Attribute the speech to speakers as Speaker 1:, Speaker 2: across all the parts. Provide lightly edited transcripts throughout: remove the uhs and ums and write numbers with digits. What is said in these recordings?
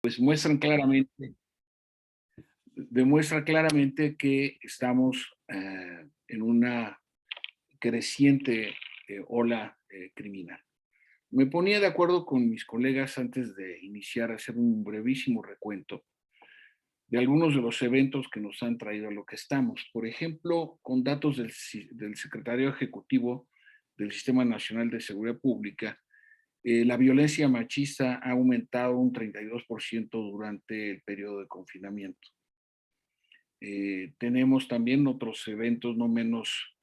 Speaker 1: pues demuestra claramente que estamos en una creciente ola criminal. Me ponía de acuerdo con mis colegas antes de iniciar a hacer un brevísimo recuento de algunos de los eventos que nos han traído a lo que estamos. Por ejemplo, con datos del Secretario Ejecutivo del Sistema Nacional de Seguridad Pública, la violencia machista ha aumentado un 32% durante el periodo de confinamiento. Tenemos también otros eventos no menos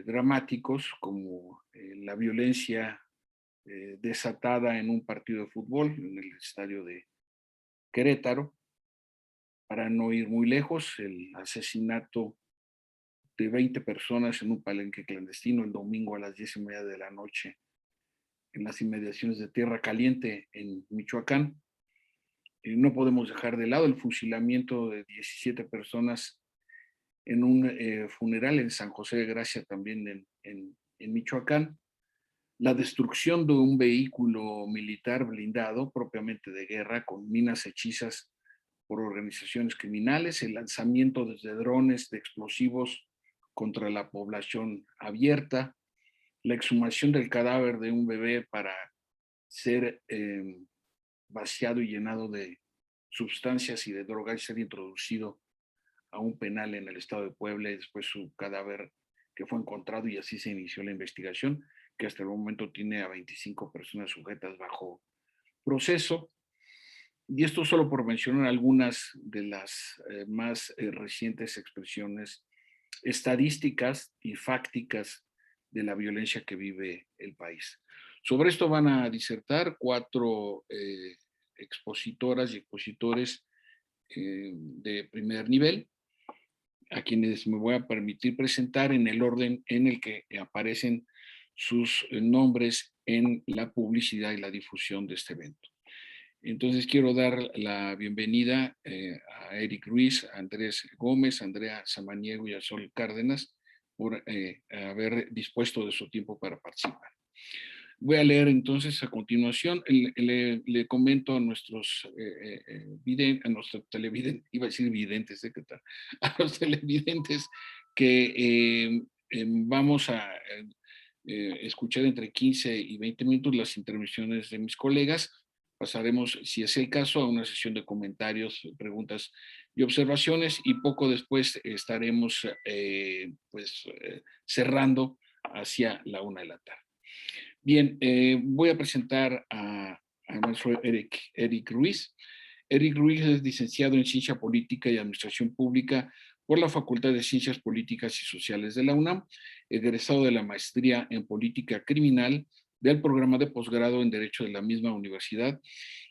Speaker 1: dramáticos, como la violencia desatada en un partido de fútbol en el estadio de Querétaro. Para no ir muy lejos, el asesinato de 20 personas en un palenque clandestino el domingo a las 10:30 de la noche en las inmediaciones de Tierra Caliente en Michoacán. No podemos dejar de lado el fusilamiento de 17 personas en un funeral en San José de Gracia, también en Michoacán. La destrucción de un vehículo militar blindado, propiamente de guerra, con minas hechizas por organizaciones criminales, el lanzamiento desde drones de explosivos contra la población abierta, la exhumación del cadáver de un bebé para ser vaciado y llenado de sustancias y de droga y ser introducido a un penal en el estado de Puebla y después su cadáver que fue encontrado y así se inició la investigación, que hasta el momento tiene a 25 personas sujetas bajo proceso. Y esto solo por mencionar algunas de las más recientes expresiones estadísticas y fácticas de la violencia que vive el país. Sobre esto van a disertar cuatro expositoras y expositores de primer nivel, a quienes me voy a permitir presentar en el orden en el que aparecen sus nombres en la publicidad y la difusión de este evento. Entonces quiero dar la bienvenida a Eric Ruiz, a Andrés Gómez, a Andrea Samaniego y a Sol Cárdenas por haber dispuesto de su tiempo para participar. Voy a leer entonces a continuación, le comento a nuestros a nuestros televidentes, iba a decir videntes, ¿qué tal? A los televidentes que vamos a escuchar entre 15 y 20 minutos las intervenciones de mis colegas. Pasaremos, si es el caso, a una sesión de comentarios, preguntas y observaciones y poco después estaremos cerrando hacia la 1 de la tarde. Bien, voy a presentar a nuestro Eric Ruiz. Eric Ruiz es licenciado en Ciencia Política y Administración Pública por la Facultad de Ciencias Políticas y Sociales de la UNAM, egresado de la maestría en Política Criminal, del programa de posgrado en Derecho de la misma universidad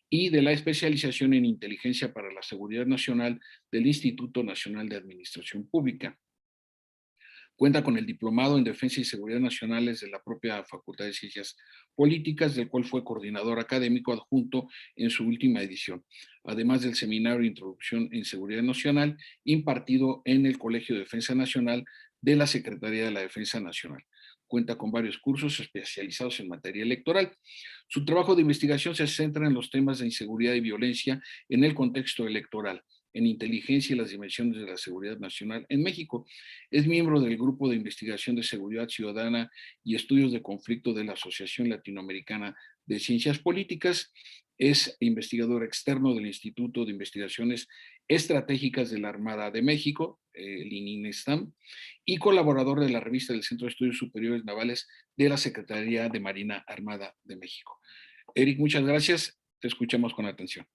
Speaker 1: y de la especialización en Inteligencia para la Seguridad Nacional del Instituto Nacional de Administración Pública. Cuenta con el diplomado en Defensa y Seguridad Nacionales de la propia Facultad de Ciencias Políticas, del cual fue coordinador académico adjunto en su última edición, además del seminario de Introducción en Seguridad Nacional impartido en el Colegio de Defensa Nacional de la Secretaría de la Defensa Nacional. Cuenta con varios cursos especializados en materia electoral. Su trabajo de investigación se centra en los temas de inseguridad y violencia en el contexto electoral, en inteligencia y las dimensiones de la seguridad nacional en México. Es miembro del Grupo de Investigación de Seguridad Ciudadana y Estudios de Conflicto de la Asociación Latinoamericana de Ciencias Políticas. Es investigador externo del Instituto de Investigaciones Estratégicas de la Armada de México, el ININESTAM, y colaborador de la revista del Centro de Estudios Superiores Navales de la Secretaría de Marina Armada de México. Eric, muchas gracias. Te escuchamos con atención.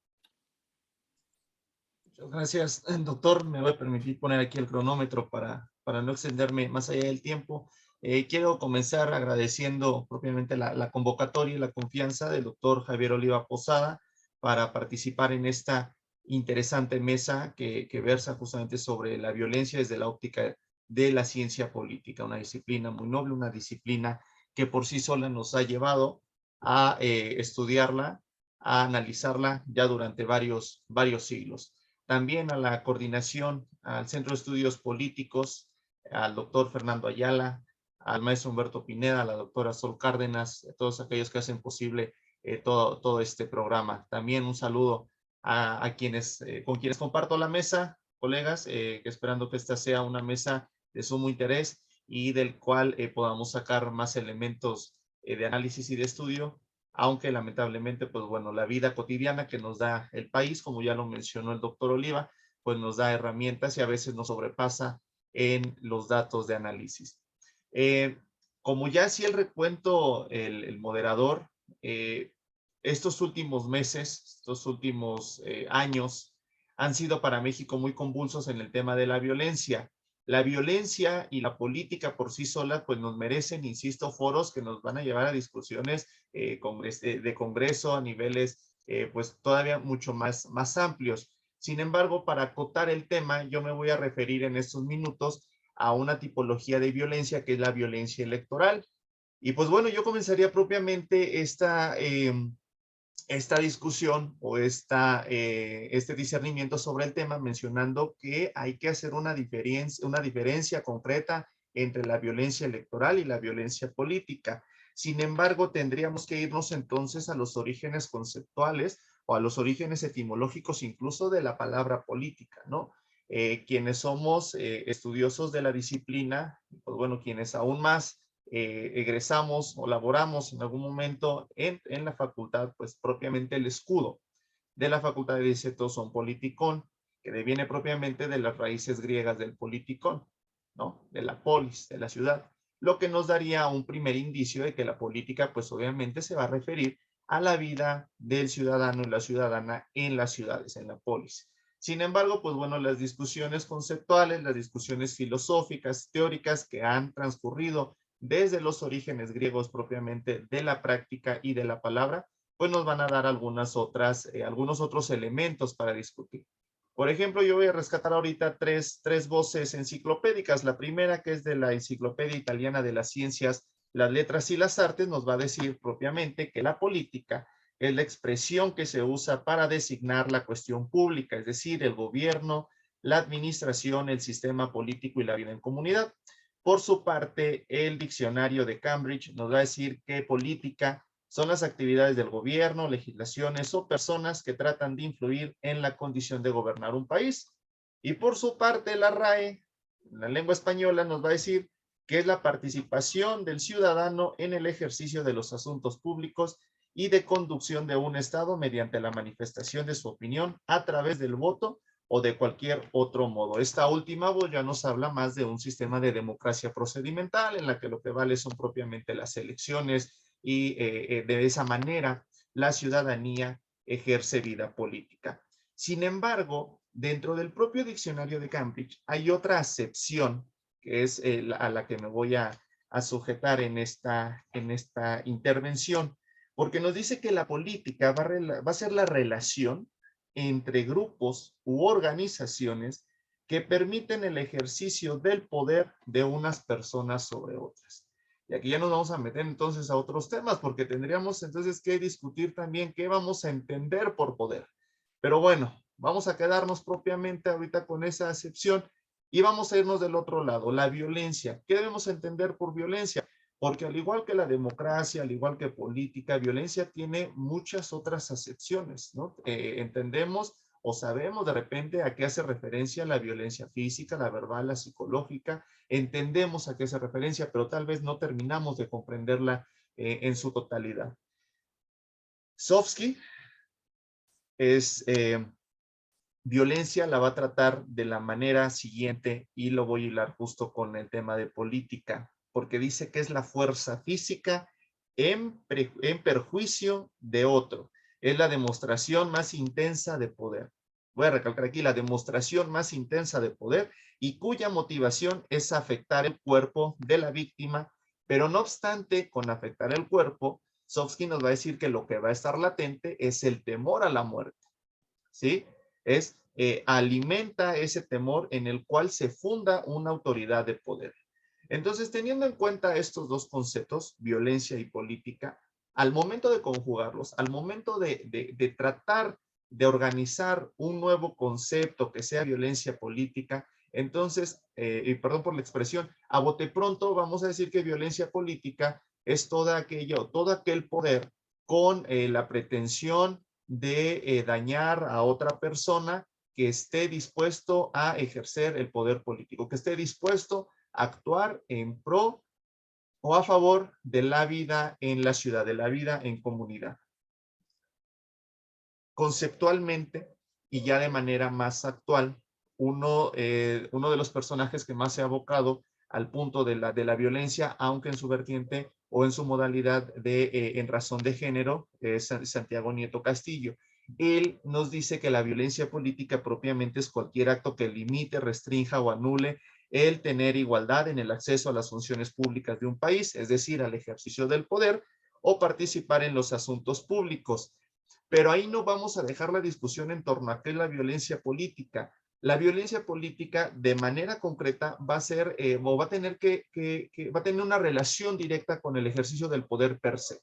Speaker 2: Muchas gracias, doctor. Me voy a permitir poner aquí el cronómetro para no extenderme más allá del tiempo. Quiero comenzar agradeciendo propiamente la convocatoria y la confianza del doctor Javier Oliva Posada para participar en esta interesante mesa que versa justamente sobre la violencia desde la óptica de la ciencia política, una disciplina muy noble, una disciplina que por sí sola nos ha llevado a estudiarla, a analizarla ya durante varios siglos. También a la coordinación, al Centro de Estudios Políticos, al doctor Fernando Ayala, al maestro Humberto Pineda, a la doctora Sol Cárdenas, a todos aquellos que hacen posible todo este programa. También un saludo con quienes comparto la mesa, colegas, esperando que esta sea una mesa de sumo interés y del cual podamos sacar más elementos de análisis y de estudio, aunque lamentablemente, pues bueno, la vida cotidiana que nos da el país, como ya lo mencionó el doctor Oliva, pues nos da herramientas y a veces nos sobrepasa en los datos de análisis. Como ya hacía el recuento el moderador, estos últimos meses, estos últimos años han sido para México muy convulsos en el tema de la violencia. La violencia y la política por sí sola pues nos merecen, insisto, foros que nos van a llevar a discusiones de Congreso a niveles pues todavía mucho más amplios. Sin embargo, para acotar el tema, yo me voy a referir en estos minutos a una tipología de violencia que es la violencia electoral. Y pues bueno, yo comenzaría propiamente esta discusión o este discernimiento sobre el tema mencionando que hay que hacer una diferencia concreta entre la violencia electoral y la violencia política. Sin embargo, tendríamos que irnos entonces a los orígenes conceptuales o a los orígenes etimológicos incluso de la palabra política, ¿no? Quienes somos estudiosos de la disciplina, pues bueno, quienes aún más egresamos o laboramos en algún momento en la facultad, pues propiamente el escudo de la facultad dice todos son politikon, que deviene propiamente de las raíces griegas del politikon, ¿no? De la polis, de la ciudad, lo que nos daría un primer indicio de que la política, pues obviamente se va a referir a la vida del ciudadano y la ciudadana en las ciudades, en la polis. Sin embargo, pues bueno, las discusiones conceptuales, las discusiones filosóficas, teóricas que han transcurrido desde los orígenes griegos propiamente de la práctica y de la palabra, pues nos van a dar algunos otros elementos para discutir. Por ejemplo, yo voy a rescatar ahorita tres voces enciclopédicas. La primera, que es de la Enciclopedia Italiana de las Ciencias, las Letras y las Artes, nos va a decir propiamente que la política es la expresión que se usa para designar la cuestión pública, es decir, el gobierno, la administración, el sistema político y la vida en comunidad. Por su parte, el diccionario de Cambridge nos va a decir que política son las actividades del gobierno, legislaciones o personas que tratan de influir en la condición de gobernar un país. Y por su parte, la RAE, la lengua española, nos va a decir que es la participación del ciudadano en el ejercicio de los asuntos públicos y de conducción de un Estado mediante la manifestación de su opinión a través del voto o de cualquier otro modo. Esta última voz ya nos habla más de un sistema de democracia procedimental en la que lo que vale son propiamente las elecciones y de esa manera la ciudadanía ejerce vida política. Sin embargo, dentro del propio diccionario de Cambridge hay otra acepción que es a la que me voy a sujetar en esta intervención, porque nos dice que la política va a ser la relación entre grupos u organizaciones que permiten el ejercicio del poder de unas personas sobre otras. Y aquí ya nos vamos a meter entonces a otros temas, porque tendríamos entonces que discutir también qué vamos a entender por poder. Pero bueno, vamos a quedarnos propiamente ahorita con esa acepción y vamos a irnos del otro lado, la violencia. ¿Qué debemos entender por violencia? Porque al igual que la democracia, al igual que política, violencia tiene muchas otras acepciones, ¿no? Entendemos o sabemos de repente a qué hace referencia la violencia física, la verbal, la psicológica, entendemos a qué hace referencia, pero tal vez no terminamos de comprenderla en su totalidad. Sofsky es violencia, la va a tratar de la manera siguiente y lo voy a hilar justo con el tema de política, porque dice que es la fuerza física en perjuicio de otro. Es la demostración más intensa de poder. Voy a recalcar aquí la demostración más intensa de poder y cuya motivación es afectar el cuerpo de la víctima, pero no obstante, con afectar el cuerpo, Sofsky nos va a decir que lo que va a estar latente es el temor a la muerte, ¿sí? Alimenta ese temor en el cual se funda una autoridad de poder. Entonces, teniendo en cuenta estos dos conceptos, violencia y política, al momento de conjugarlos, al momento de tratar de organizar un nuevo concepto que sea violencia política, entonces, y perdón por la expresión, a bote pronto vamos a decir que violencia política es todo aquel poder con la pretensión de dañar a otra persona que esté dispuesto a ejercer el poder político, que esté dispuesto a actuar en pro o a favor de la vida en la ciudad, de la vida en comunidad. Conceptualmente y ya de manera más actual, uno de los personajes que más se ha abocado al punto de la violencia, aunque en su vertiente o en su modalidad de en razón de género, es Santiago Nieto Castillo. Él nos dice que la violencia política propiamente es cualquier acto que limite, restrinja o anule el tener igualdad en el acceso a las funciones públicas de un país, es decir, al ejercicio del poder o participar en los asuntos públicos. Pero ahí no vamos a dejar la discusión en torno a qué es la violencia política. La violencia política de manera concreta va a ser o va a tener va a tener una relación directa con el ejercicio del poder per se.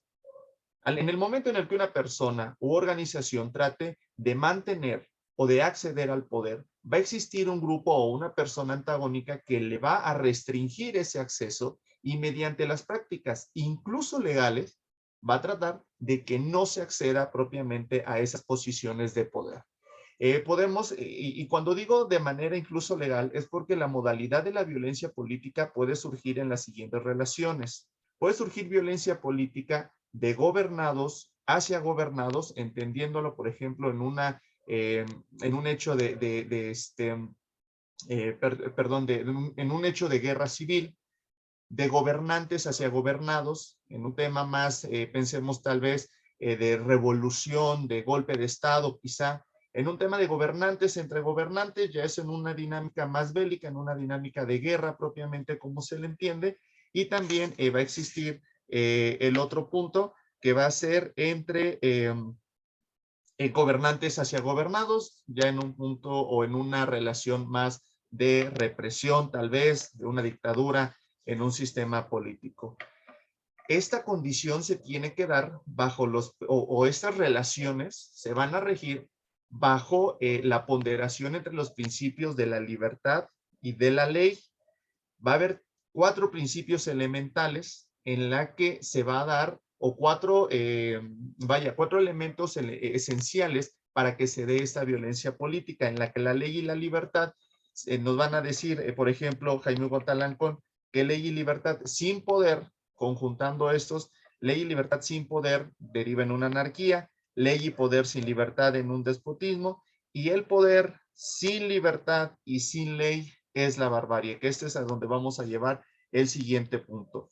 Speaker 2: En el momento en el que una persona u organización trate de mantener o de acceder al poder, va a existir un grupo o una persona antagónica que le va a restringir ese acceso y mediante las prácticas, incluso legales, va a tratar de que no se acceda propiamente a esas posiciones de poder. Y cuando digo de manera incluso legal, es porque la modalidad de la violencia política puede surgir en las siguientes relaciones. Puede surgir violencia política de gobernados hacia gobernados, entendiéndolo, por ejemplo, en un hecho en un hecho de guerra civil, de gobernantes hacia gobernados, en un tema más, pensemos tal vez, de revolución, de golpe de Estado, quizá. En un tema de gobernantes entre gobernantes, ya es en una dinámica más bélica, en una dinámica de guerra propiamente como se le entiende, y también va a existir el otro punto que va a ser entre gobernantes hacia gobernados, ya en un punto o en una relación más de represión, tal vez, de una dictadura en un sistema político. Esta condición se tiene que dar bajo o estas relaciones se van a regir bajo la ponderación entre los principios de la libertad y de la ley. Va a haber 4 principios elementales en la que se va a dar, o 4 elementos esenciales para que se dé esta violencia política, en la que la ley y la libertad nos van a decir, por ejemplo, Jaime Huerta Alarcón, que ley y libertad sin poder, conjuntando estos, ley y libertad sin poder deriva en una anarquía, ley y poder sin libertad en un despotismo, y el poder sin libertad y sin ley es la barbarie, que este es a donde vamos a llevar el siguiente punto.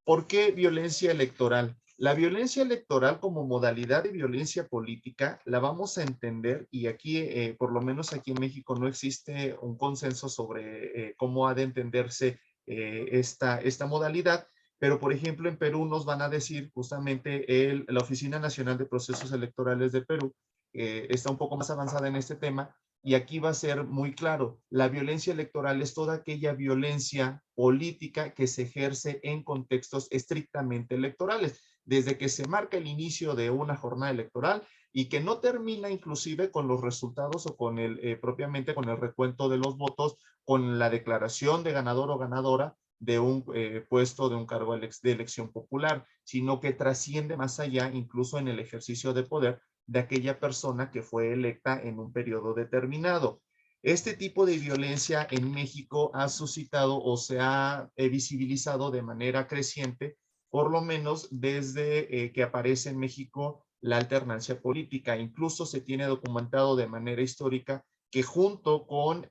Speaker 2: ¿Por qué violencia electoral? La violencia electoral como modalidad de violencia política la vamos a entender, y aquí, por lo menos aquí en México, no existe un consenso sobre cómo ha de entenderse esta modalidad, pero por ejemplo en Perú nos van a decir justamente la Oficina Nacional de Procesos Electorales de Perú, está un poco más avanzada en este tema, y aquí va a ser muy claro, la violencia electoral es toda aquella violencia política que se ejerce en contextos estrictamente electorales, desde que se marca el inicio de una jornada electoral y que no termina inclusive con los resultados o con propiamente con el recuento de los votos, con la declaración de ganador o ganadora de un puesto, de un cargo de elección popular, sino que trasciende más allá, incluso en el ejercicio de poder de aquella persona que fue electa en un periodo determinado. Este tipo de violencia en México ha suscitado o se ha visibilizado de manera creciente, por lo menos desde que aparece en México la alternancia política. Incluso se tiene documentado de manera histórica que junto con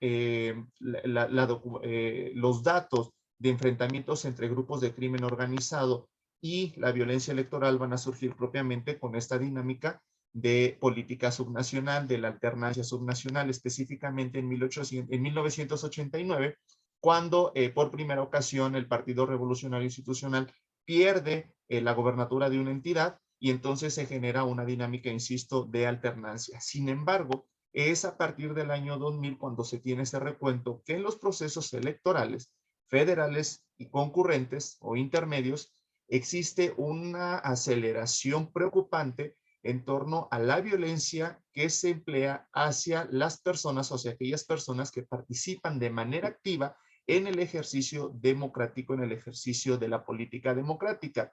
Speaker 2: los datos de enfrentamientos entre grupos de crimen organizado y la violencia electoral van a surgir propiamente con esta dinámica de política subnacional, de la alternancia subnacional, específicamente en 1989, cuando por primera ocasión el Partido Revolucionario Institucional pierde la gobernatura de una entidad y entonces se genera una dinámica, insisto, de alternancia. Sin embargo, es a partir del año 2000 cuando se tiene ese recuento que en los procesos electorales federales y concurrentes o intermedios existe una aceleración preocupante en torno a la violencia que se emplea hacia las personas, o sea, aquellas personas que participan de manera activa en el ejercicio democrático, en el ejercicio de la política democrática.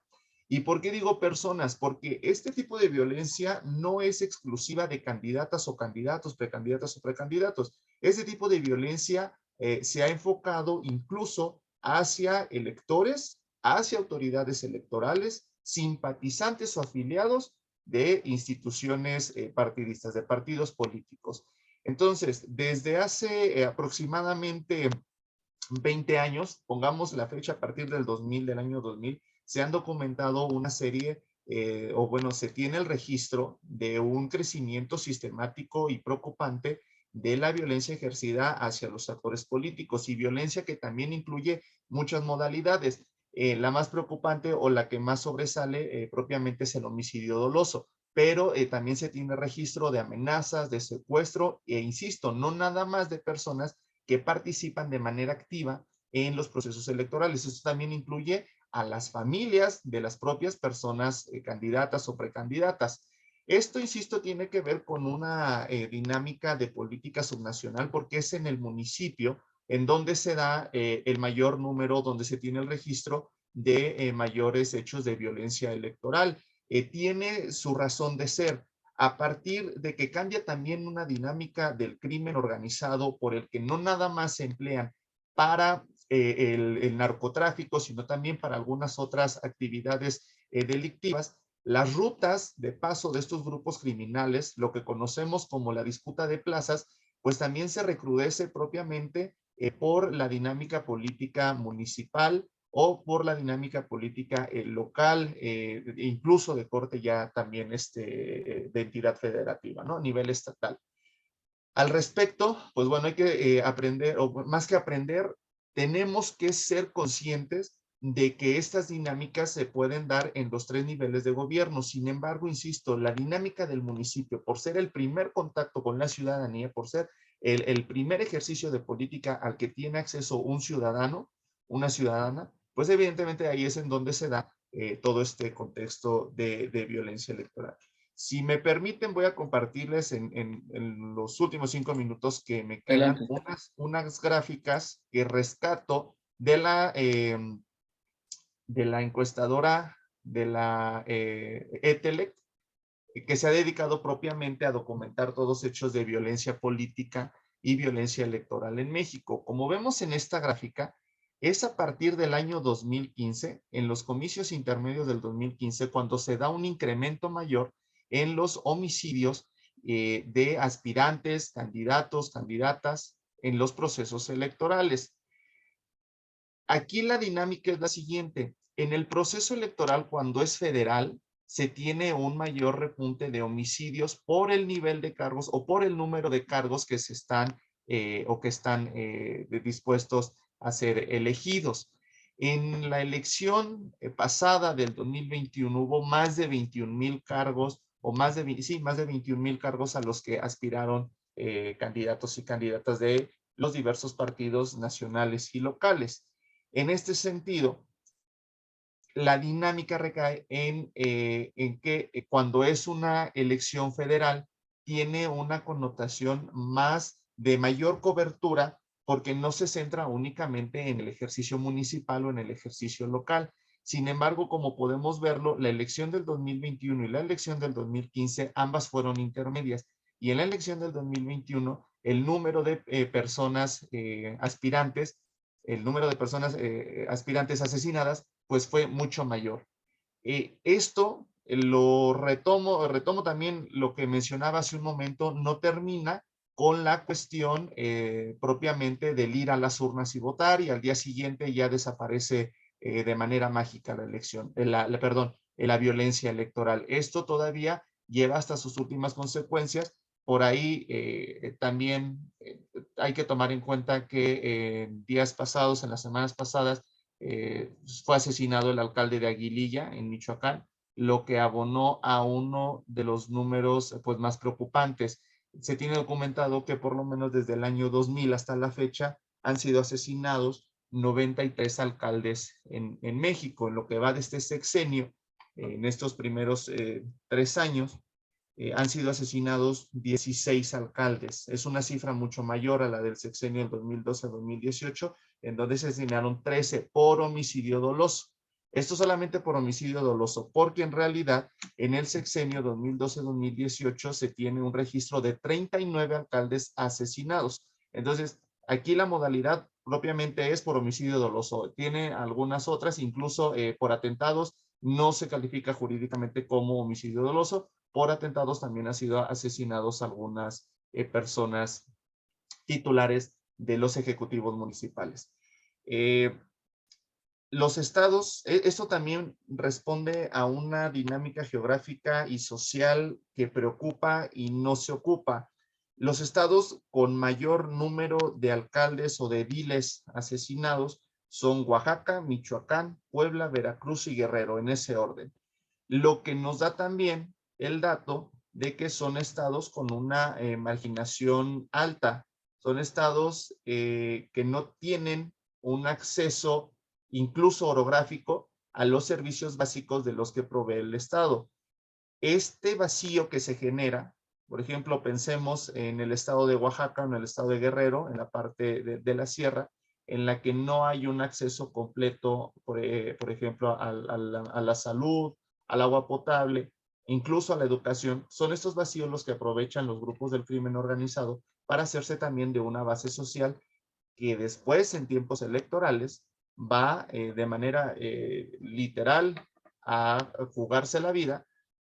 Speaker 2: ¿Y por qué digo personas? Porque este tipo de violencia no es exclusiva de candidatas o candidatos, precandidatas o precandidatos. Este tipo de violencia se ha enfocado incluso hacia electores, hacia autoridades electorales, simpatizantes o afiliados de instituciones partidistas, de partidos políticos. Entonces, desde hace aproximadamente 20 años, pongamos la fecha a partir del 2000, del año 2000, se han documentado una serie, o bueno, se tiene el registro de un crecimiento sistemático y preocupante de la violencia ejercida hacia los actores políticos y violencia que también incluye muchas modalidades. La más preocupante o la que más sobresale propiamente es el homicidio doloso, pero también se tiene registro de amenazas, de secuestro e insisto, no nada más de personas que participan de manera activa en los procesos electorales. Esto también incluye a las familias de las propias personas candidatas o precandidatas. Esto, insisto, tiene que ver con una dinámica de política subnacional porque es en el municipio en donde se da el mayor número, donde se tiene el registro de mayores hechos de violencia electoral. Tiene su razón de ser a partir de que cambia también una dinámica del crimen organizado por el que no nada más se emplean para el narcotráfico, sino también para algunas otras actividades delictivas. Las rutas de paso de estos grupos criminales, lo que conocemos como la disputa de plazas, pues también se recrudece propiamente por la dinámica política municipal o por la dinámica política local, incluso de corte ya también de entidad federativa, ¿no? A nivel estatal. Al respecto, pues bueno, hay que aprender, o más que aprender, tenemos que ser conscientes de que estas dinámicas se pueden dar en los tres niveles de gobierno. Sin embargo, insisto, la dinámica del municipio, por ser el primer contacto con la ciudadanía, por ser el primer ejercicio de política al que tiene acceso un ciudadano, una ciudadana, pues evidentemente ahí es en donde se da todo este contexto de violencia electoral. Si me permiten, voy a compartirles en los últimos 5 minutos que me quedan
Speaker 1: Adelante.
Speaker 2: unas gráficas que rescato de la encuestadora de la ETELEC, que se ha dedicado propiamente a documentar todos hechos de violencia política y violencia electoral en México. Como vemos en esta gráfica, es a partir del año 2015, en los comicios intermedios del 2015, cuando se da un incremento mayor en los homicidios de aspirantes, candidatos, candidatas en los procesos electorales. Aquí la dinámica es la siguiente. En el proceso electoral, cuando es federal, se tiene un mayor repunte de homicidios por el nivel de cargos o por el número de cargos que se están o que están dispuestos a ser elegidos. En la elección pasada del 2021 hubo más de 21,000 cargos o más de, sí, más de 21,000 cargos a los que aspiraron candidatos y candidatas de los diversos partidos nacionales y locales. En este sentido, la dinámica recae en que cuando es una elección federal, tiene una connotación más de mayor cobertura porque no se centra únicamente en el ejercicio municipal o en el ejercicio local. Sin embargo, como podemos verlo, la elección del 2021 y la elección del 2015, ambas fueron intermedias. Y en la elección del 2021, el número de personas aspirantes, el número de personas aspirantes asesinadas, pues fue mucho mayor. Esto lo retomo también lo que mencionaba hace un momento, no termina con la cuestión propiamente del ir a las urnas y votar y al día siguiente ya desaparece de manera mágica la elección, la violencia electoral. Esto todavía lleva hasta sus últimas consecuencias. Por ahí también hay que tomar en cuenta que días pasados, en las semanas pasadas, fue asesinado el alcalde de Aguililla, en Michoacán, lo que abonó a uno de los números pues, más preocupantes. Se tiene documentado que por lo menos desde el año 2000 hasta la fecha han sido asesinados 93 alcaldes en México, en lo que va de este sexenio, en estos primeros 3 años, han sido asesinados 16 alcaldes. Es una cifra mucho mayor a la del sexenio del 2012-2018, en donde se asesinaron 13 por homicidio doloso. Esto solamente por homicidio doloso, porque en realidad en el sexenio 2012-2018 se tiene un registro de 39 alcaldes asesinados. Entonces, aquí la modalidad propiamente es por homicidio doloso. Tiene algunas otras, incluso por atentados, no se califica jurídicamente como homicidio doloso. Por atentados también han sido asesinados algunas personas titulares de los ejecutivos municipales. Los estados, esto también responde a una dinámica geográfica y social que preocupa y no se ocupa. Los estados con mayor número de alcaldes o de ediles asesinados son Oaxaca, Michoacán, Puebla, Veracruz y Guerrero, en ese orden. Lo que nos da también el dato de que son estados con una marginación alta. Son estados que no tienen un acceso incluso orográfico, a los servicios básicos de los que provee el Estado. Este vacío que se genera, por ejemplo, pensemos en el estado de Oaxaca, en el estado de Guerrero, en la parte de la sierra, en la que no hay un acceso completo, por ejemplo, a la salud, al agua potable, incluso a la educación. Son estos vacíos los que aprovechan los grupos del crimen organizado para hacerse también de una base social que después, en tiempos electorales, va de manera literal a jugarse la vida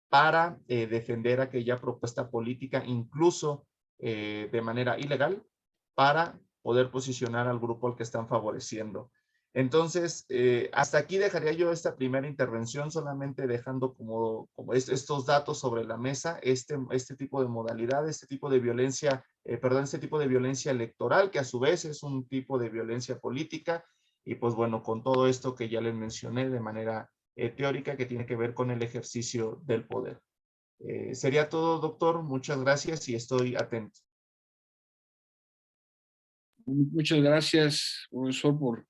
Speaker 2: para defender aquella propuesta política, incluso de manera ilegal, para poder posicionar al grupo al que están favoreciendo. Entonces, hasta aquí dejaría yo esta primera intervención, solamente dejando como estos datos sobre la mesa, este tipo de modalidad, este tipo de violencia, este tipo de violencia electoral, que a su vez es un tipo de violencia política, y pues bueno, con todo esto que ya les mencioné de manera teórica que tiene que ver con el ejercicio del poder. Sería todo, doctor. Muchas gracias y estoy atento.
Speaker 1: Muchas gracias, profesor,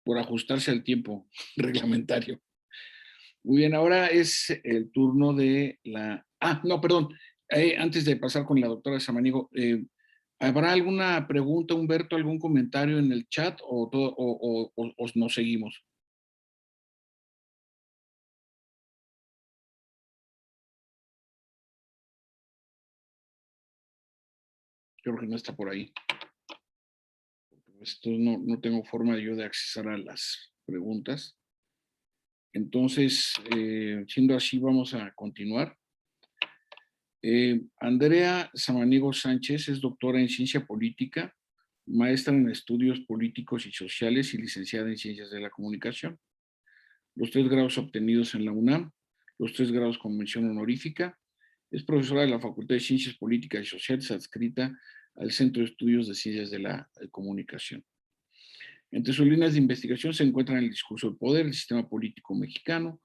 Speaker 1: por ajustarse al tiempo reglamentario. Muy bien, ahora es el turno de la... Ah, no, perdón. Antes de pasar con la doctora Samaniego, ¿habrá alguna pregunta, Humberto, algún comentario en el chat o nos seguimos? Creo que no está por ahí. Esto no tengo forma yo de accesar a las preguntas. Entonces, siendo así, vamos a continuar. Andrea Samaniego Sánchez es doctora en Ciencia Política, maestra en Estudios Políticos y Sociales y licenciada en Ciencias de la Comunicación. Los 3 grados obtenidos en la UNAM, los 3 grados con mención honorífica. Es profesora de la Facultad de Ciencias Políticas y Sociales, adscrita al Centro de Estudios de Ciencias de la Comunicación. Entre sus líneas de investigación se encuentran el discurso del poder, el sistema político mexicano,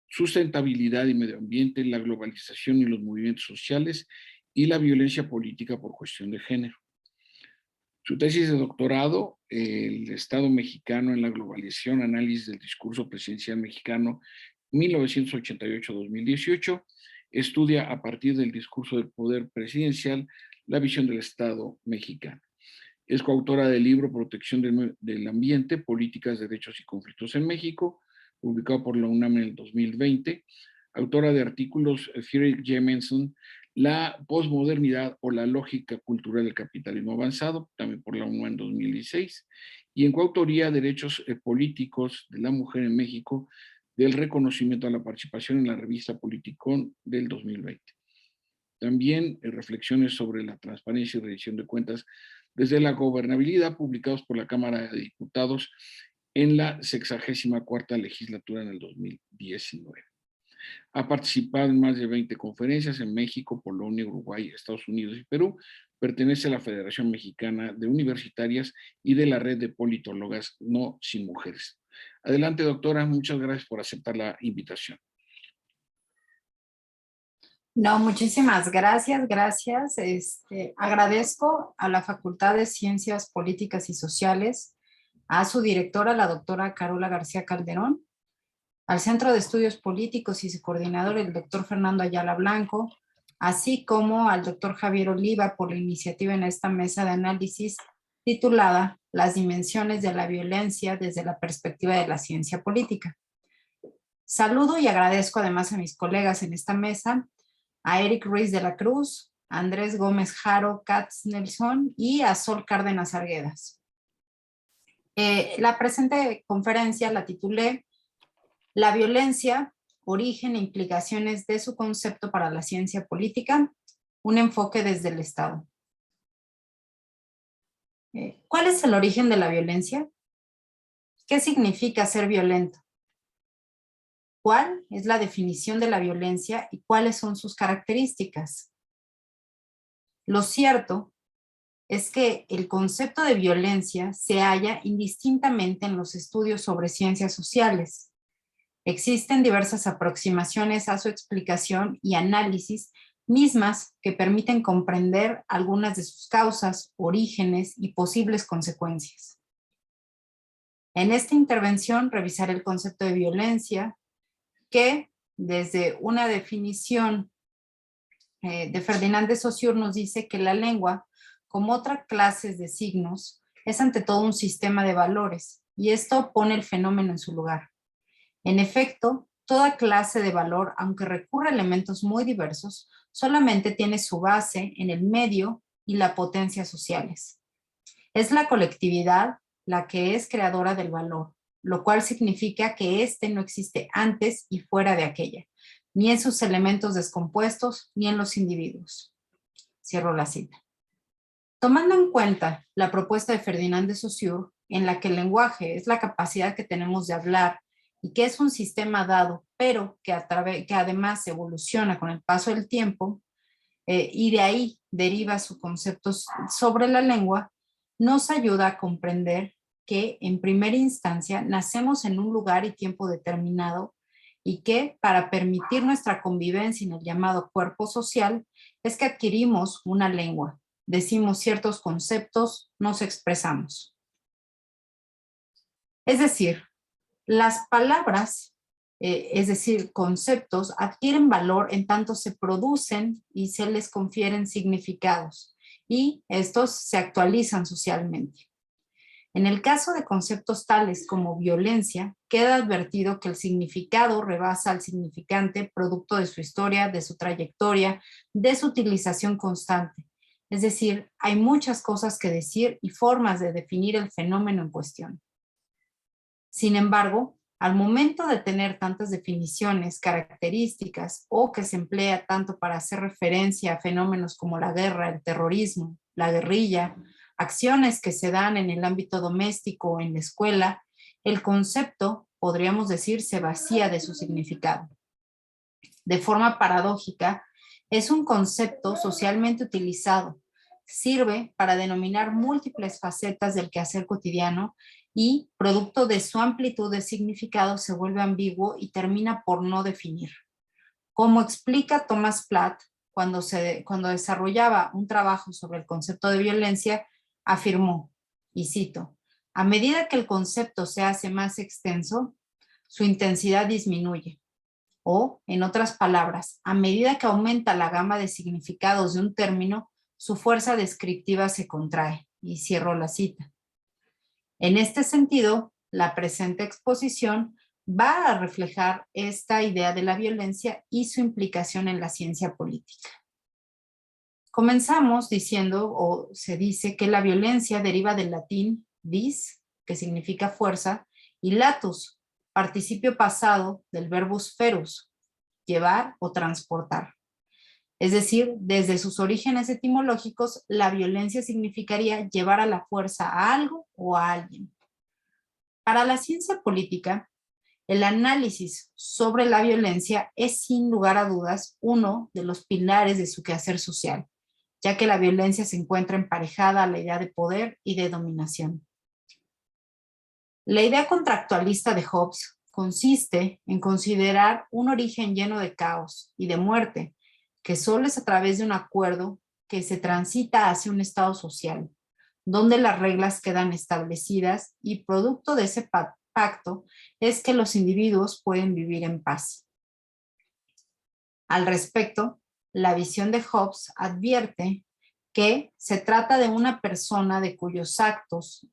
Speaker 1: sustentabilidad y medio ambiente, la globalización y los movimientos sociales y la violencia política por cuestión de género. Su tesis de doctorado, el Estado mexicano en la globalización, análisis del discurso presidencial mexicano 1988-2018, estudia a partir del discurso del poder presidencial la visión del Estado mexicano. Es coautora del libro Protección del Ambiente, Políticas, Derechos y Conflictos en México, publicado por la UNAM en el 2020. Autora de artículos Friedrich Jemenson, La posmodernidad o la lógica cultural del capitalismo avanzado, también por la UNAM en 2016. Y en coautoría Derechos políticos de la mujer en México, del reconocimiento a la participación en la revista Politicón del 2020. También reflexiones sobre la transparencia y rendición de cuentas desde la gobernabilidad, publicados por la Cámara de Diputados en la 64ª legislatura en el 2019. Ha participado en más de 20 conferencias en México, Polonia, Uruguay, Estados Unidos y Perú. Pertenece a la Federación Mexicana de Universitarias y de la Red de Politólogas No Sin Mujeres. Adelante, doctora. Muchas gracias por aceptar la invitación.
Speaker 3: No, muchísimas gracias, gracias. Agradezco a la Facultad de Ciencias Políticas y Sociales, a su directora, la doctora Carola García Calderón, al Centro de Estudios Políticos y su coordinador, el doctor Fernando Ayala Blanco, así como al doctor Javier Oliva por la iniciativa en esta mesa de análisis titulada Las dimensiones de la violencia desde la perspectiva de la ciencia política. Saludo y agradezco además a mis colegas en esta mesa, a Eric Ruiz de la Cruz, a Andrés Gómez Jaro Katz Nelson y a Sol Cárdenas Arguedas. La presente conferencia la titulé La violencia, origen e implicaciones de su concepto para la ciencia política, un enfoque desde el Estado. ¿Cuál es el origen de la violencia? ¿Qué significa ser violento? ¿Cuál es la definición de la violencia y cuáles son sus características? Lo cierto es que el concepto de violencia se halla indistintamente en los estudios sobre ciencias sociales. Existen diversas aproximaciones a su explicación y análisis mismas que permiten comprender algunas de sus causas, orígenes y posibles consecuencias. En esta intervención revisaré el concepto de violencia que desde una definición de Ferdinand de Saussure nos dice que la lengua, como otras clases de signos, es ante todo un sistema de valores y esto pone el fenómeno en su lugar. En efecto, toda clase de valor, aunque recurre a elementos muy diversos, solamente tiene su base en el medio y la potencia sociales. Es la colectividad la que es creadora del valor, lo cual significa que éste no existe antes y fuera de aquella, ni en sus elementos descompuestos, ni en los individuos. Cierro la cita. Tomando en cuenta la propuesta de Ferdinand de Saussure, en la que el lenguaje es la capacidad que tenemos de hablar y que es un sistema dado, pero que además evoluciona con el paso del tiempo, y de ahí deriva sus conceptos sobre la lengua, nos ayuda a comprender que en primera instancia nacemos en un lugar y tiempo determinado y que para permitir nuestra convivencia en el llamado cuerpo social es que adquirimos una lengua, decimos ciertos conceptos, nos expresamos. Es decir, las palabras, es decir, conceptos, adquieren valor en tanto se producen y se les confieren significados y estos se actualizan socialmente. En el caso de conceptos tales como violencia, queda advertido que el significado rebasa al significante producto de su historia, de su trayectoria, de su utilización constante. Es decir, hay muchas cosas que decir y formas de definir el fenómeno en cuestión. Sin embargo, al momento de tener tantas definiciones, características o que se emplea tanto para hacer referencia a fenómenos como la guerra, el terrorismo, la guerrilla, acciones que se dan en el ámbito doméstico o en la escuela, el concepto, podríamos decir, se vacía de su significado. De forma paradójica, es un concepto socialmente utilizado. Sirve para denominar múltiples facetas del quehacer cotidiano y, producto de su amplitud de significado, se vuelve ambiguo y termina por no definir. Como explica Thomas Platt, cuando desarrollaba un trabajo sobre el concepto de violencia, afirmó, y cito, a medida que el concepto se hace más extenso, su intensidad disminuye. O, en otras palabras, a medida que aumenta la gama de significados de un término, su fuerza descriptiva se contrae. Y cierro la cita. En este sentido, la presente exposición va a reflejar esta idea de la violencia y su implicación en la ciencia política. Comenzamos diciendo, o se dice, que la violencia deriva del latín vis, que significa fuerza, y latus, participio pasado del verbus ferus, llevar o transportar. Es decir, desde sus orígenes etimológicos, la violencia significaría llevar a la fuerza a algo o a alguien. Para la ciencia política, el análisis sobre la violencia es sin lugar a dudas uno de los pilares de su quehacer social, ya que la violencia se encuentra emparejada a la idea de poder y de dominación. La idea contractualista de Hobbes consiste en considerar un origen lleno de caos y de muerte, que solo es a través de un acuerdo que se transita hacia un estado social, donde las reglas quedan establecidas y producto de ese pacto es que los individuos pueden vivir en paz. Al respecto, la visión de Hobbes advierte que se trata de una persona de cuyos actos,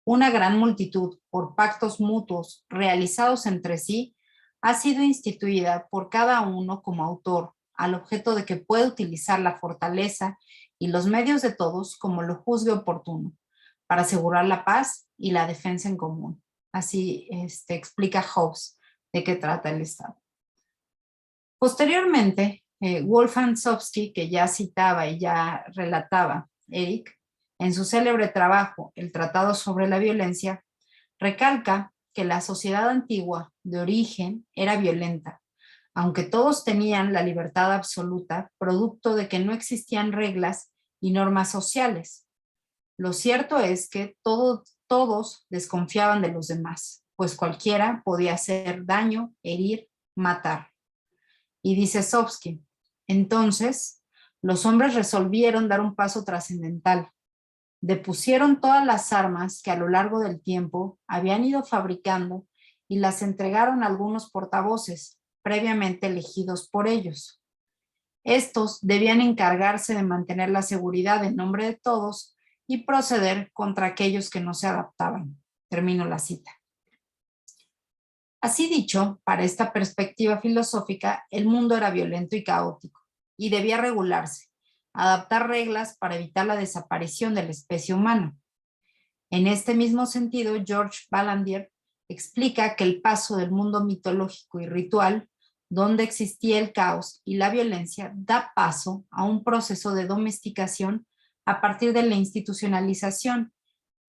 Speaker 3: una gran multitud, por pactos mutuos realizados entre sí, ha sido instituida por cada uno como autor, al objeto de que pueda utilizar la fortaleza y los medios de todos como lo juzgue oportuno, para asegurar la paz y la defensa en común. Así explica Hobbes de qué trata el Estado. Posteriormente, Wolfgang Sobzky, que ya citaba y ya relataba Eric, en su célebre trabajo El Tratado sobre la Violencia, recalca que la sociedad antigua de origen era violenta, aunque todos tenían la libertad absoluta, producto de que no existían reglas y normas sociales. Lo cierto es que todos desconfiaban de los demás, pues cualquiera podía hacer daño, herir, matar. Y dice Sobzky, entonces los hombres resolvieron dar un paso trascendental. Depusieron todas las armas que a lo largo del tiempo habían ido fabricando y las entregaron a algunos portavoces previamente elegidos por ellos. Estos debían encargarse de mantener la seguridad en nombre de todos y proceder contra aquellos que no se adaptaban. Termino la cita. Así dicho, para esta perspectiva filosófica, el mundo era violento y caótico y debía regularse, adaptar reglas para evitar la desaparición de la especie humana. En este mismo sentido, George Balandier explica que el paso del mundo mitológico y ritual, donde existía el caos y la violencia, da paso a un proceso de domesticación a partir de la institucionalización.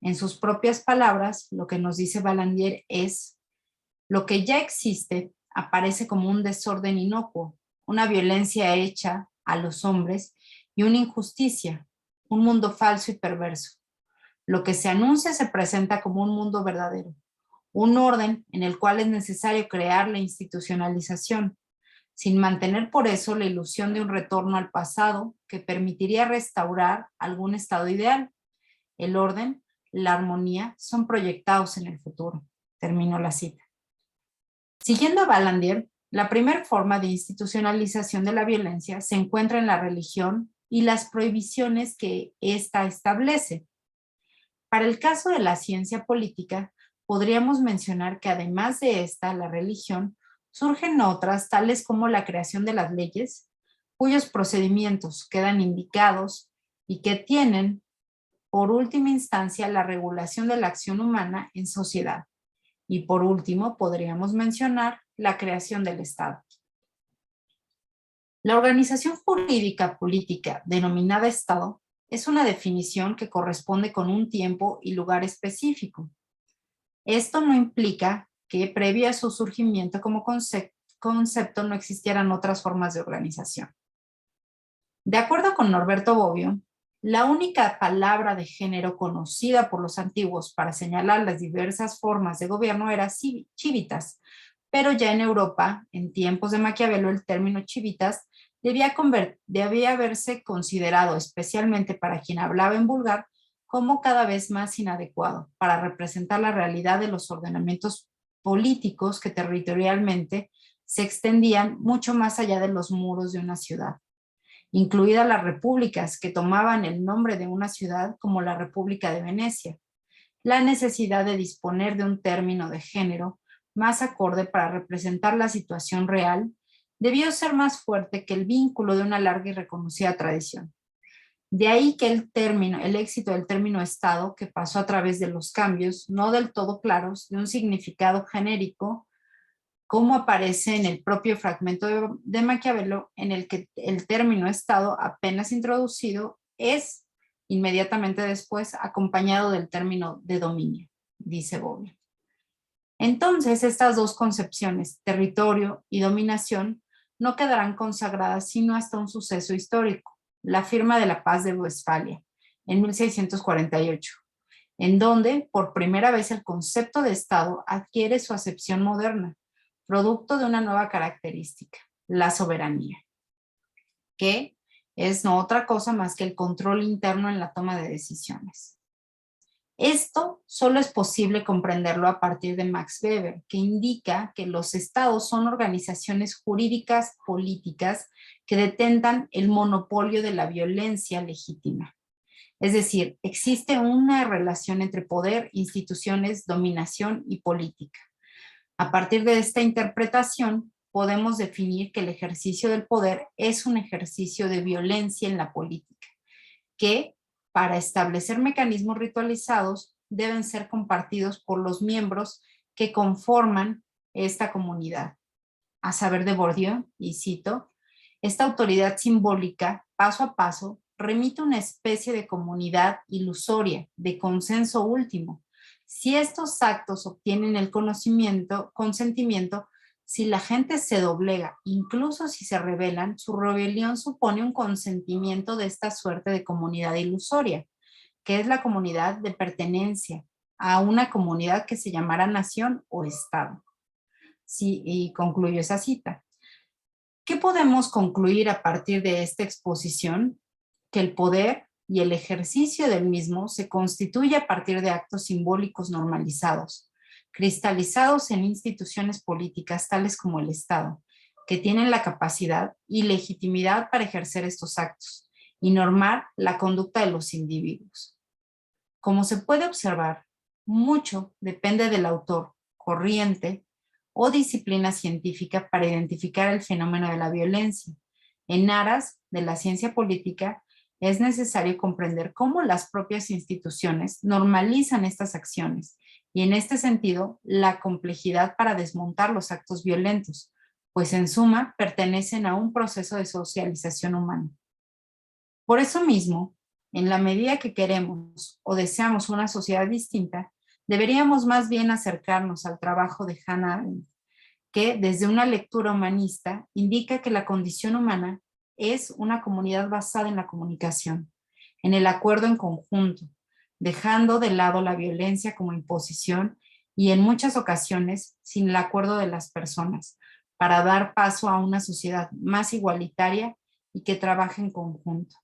Speaker 3: En sus propias palabras, lo que nos dice Balandier es: lo que ya existe aparece como un desorden inocuo, una violencia hecha a los hombres y una injusticia, un mundo falso y perverso. Lo que se anuncia se presenta como un mundo verdadero, un orden en el cual es necesario crear la institucionalización, sin mantener por eso la ilusión de un retorno al pasado que permitiría restaurar algún estado ideal. El orden, la armonía son proyectados en el futuro. Termino la cita. Siguiendo a Balandier, la primera forma de institucionalización de la violencia se encuentra en la religión y las prohibiciones que ésta establece. Para el caso de la ciencia política, podríamos mencionar que además de esta, la religión, surgen otras tales como la creación de las leyes, cuyos procedimientos quedan indicados y que tienen, por última instancia, la regulación de la acción humana en sociedad. Y por último, podríamos mencionar la creación del Estado. La organización jurídica política denominada Estado es una definición que corresponde con un tiempo y lugar específico. Esto no implica que previo a su surgimiento como concepto no existieran otras formas de organización. De acuerdo con Norberto Bobbio, la única palabra de género conocida por los antiguos para señalar las diversas formas de gobierno era civitas, pero ya en Europa, en tiempos de Maquiavelo, el término civitas debía haberse considerado, especialmente para quien hablaba en vulgar, como cada vez más inadecuado para representar la realidad de los ordenamientos políticos que territorialmente se extendían mucho más allá de los muros de una ciudad, incluidas las repúblicas que tomaban el nombre de una ciudad como la República de Venecia. La necesidad de disponer de un término de género más acorde para representar la situación real debió ser más fuerte que el vínculo de una larga y reconocida tradición. De ahí que el éxito del término Estado, que pasó a través de los cambios no del todo claros de un significado genérico, como aparece en el propio fragmento de Maquiavelo, en el que el término Estado, apenas introducido, es inmediatamente después acompañado del término de dominio, dice Bobbio. Entonces, estas dos concepciones, territorio y dominación, no quedarán consagradas sino hasta un suceso histórico, la firma de la Paz de Westfalia, en 1648, en donde por primera vez el concepto de Estado adquiere su acepción moderna, producto de una nueva característica, la soberanía, que es no otra cosa más que el control interno en la toma de decisiones. Esto solo es posible comprenderlo a partir de Max Weber, que indica que los estados son organizaciones jurídicas políticas que detentan el monopolio de la violencia legítima. Es decir, existe una relación entre poder, instituciones, dominación y política. A partir de esta interpretación, podemos definir que el ejercicio del poder es un ejercicio de violencia en la política, que para establecer mecanismos ritualizados deben ser compartidos por los miembros que conforman esta comunidad. A saber de Bourdieu, y cito, esta autoridad simbólica, paso a paso, remite a una especie de comunidad ilusoria, de consenso último. Si estos actos obtienen el consentimiento, si la gente se doblega, incluso si se rebelan, su rebelión supone un consentimiento de esta suerte de comunidad ilusoria, que es la comunidad de pertenencia a una comunidad que se llamará nación o Estado. Sí, y concluyo esa cita. ¿Qué podemos concluir a partir de esta exposición? Que el poder y el ejercicio del mismo se constituye a partir de actos simbólicos normalizados, cristalizados en instituciones políticas tales como el Estado, que tienen la capacidad y legitimidad para ejercer estos actos y normar la conducta de los individuos. Como se puede observar, mucho depende del autor, corriente o disciplina científica para identificar el fenómeno de la violencia. En aras de la ciencia política, es necesario comprender cómo las propias instituciones normalizan estas acciones y en este sentido la complejidad para desmontar los actos violentos, pues en suma pertenecen a un proceso de socialización humana. Por eso mismo, en la medida que queremos o deseamos una sociedad distinta, deberíamos más bien acercarnos al trabajo de Hannah Arendt, que desde una lectura humanista indica que la condición humana es una comunidad basada en la comunicación, en el acuerdo en conjunto, dejando de lado la violencia como imposición y en muchas ocasiones sin el acuerdo de las personas, para dar paso a una sociedad más igualitaria y que trabaje en conjunto.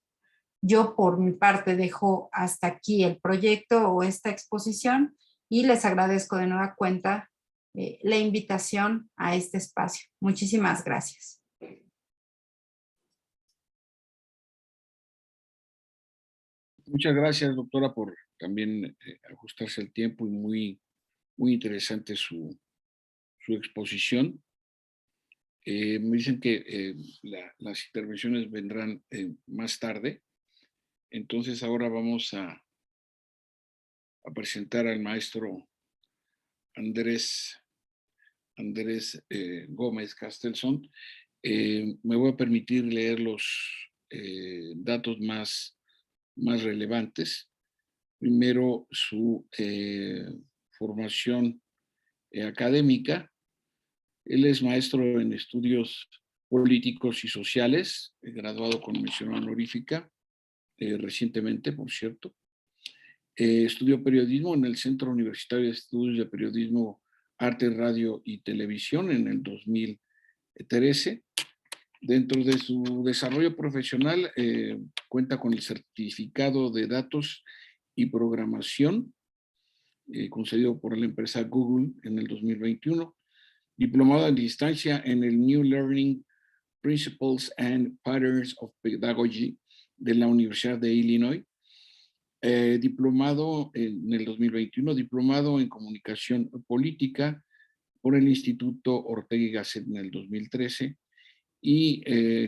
Speaker 3: Yo por mi parte dejo hasta aquí el proyecto o esta exposición y les agradezco de nueva cuenta la invitación a este espacio. Muchísimas gracias.
Speaker 1: Muchas gracias, doctora, por también ajustarse el tiempo y muy interesante su exposición. Me dicen que las intervenciones vendrán más tarde. Entonces ahora vamos a presentar al maestro Andrés Gómez Castelson. Me voy a permitir leer los datos más relevantes. Primero, su formación académica. Él es maestro en estudios políticos y sociales, graduado con mención honorífica, recientemente, por cierto. Estudió periodismo en el Centro Universitario de Estudios de Periodismo, Arte, Radio y Televisión en el 2013. Dentro de su desarrollo profesional, cuenta con el certificado de datos y programación concedido por la empresa Google en el 2021, diplomado a distancia en el New Learning Principles and Patterns of Pedagogy de la Universidad de Illinois, diplomado en el 2021, diplomado en comunicación política por el Instituto Ortega y Gasset en el 2013 y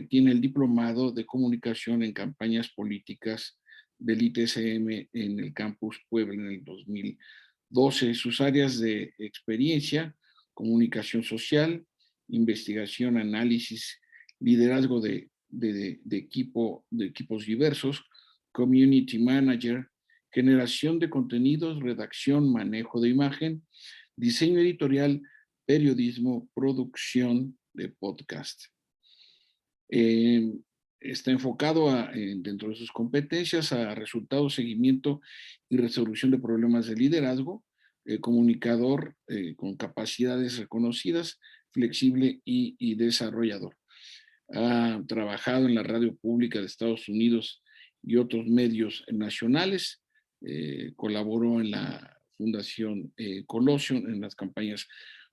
Speaker 1: tiene el diplomado de comunicación en campañas políticas del ITSM en el campus Puebla en el 2012. Sus áreas de experiencia: comunicación social, investigación, análisis, liderazgo de equipos diversos, community manager, generación de contenidos, redacción, manejo de imagen, diseño editorial, periodismo, producción de podcast. Está enfocado dentro de sus competencias a resultados, seguimiento y resolución de problemas de liderazgo, comunicador con capacidades reconocidas, flexible y desarrollador. Ha trabajado en la radio pública de Estados Unidos y otros medios nacionales. Colaboró en la Fundación Colosio en las campañas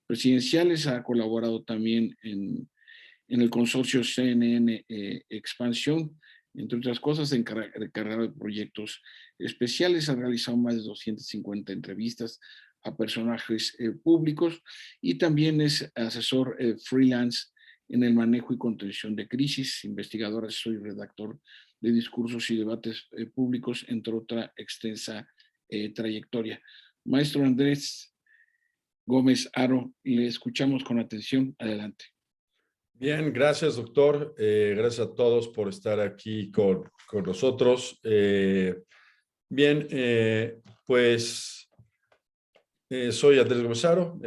Speaker 1: presidenciales. Ha colaborado también en el consorcio CNN Expansión, entre otras cosas, encargado de proyectos especiales. Ha realizado más de 250 entrevistas a personajes públicos, y también es asesor freelance en el manejo y contención de crisis, investigador, asesor y redactor de discursos y debates públicos, entre otra extensa trayectoria. Maestro Andrés Gómez Haro, le escuchamos con atención. Adelante.
Speaker 4: Bien, gracias, doctor. Gracias a todos por estar aquí con nosotros. Bien, pues soy Andrés Gómez Haro.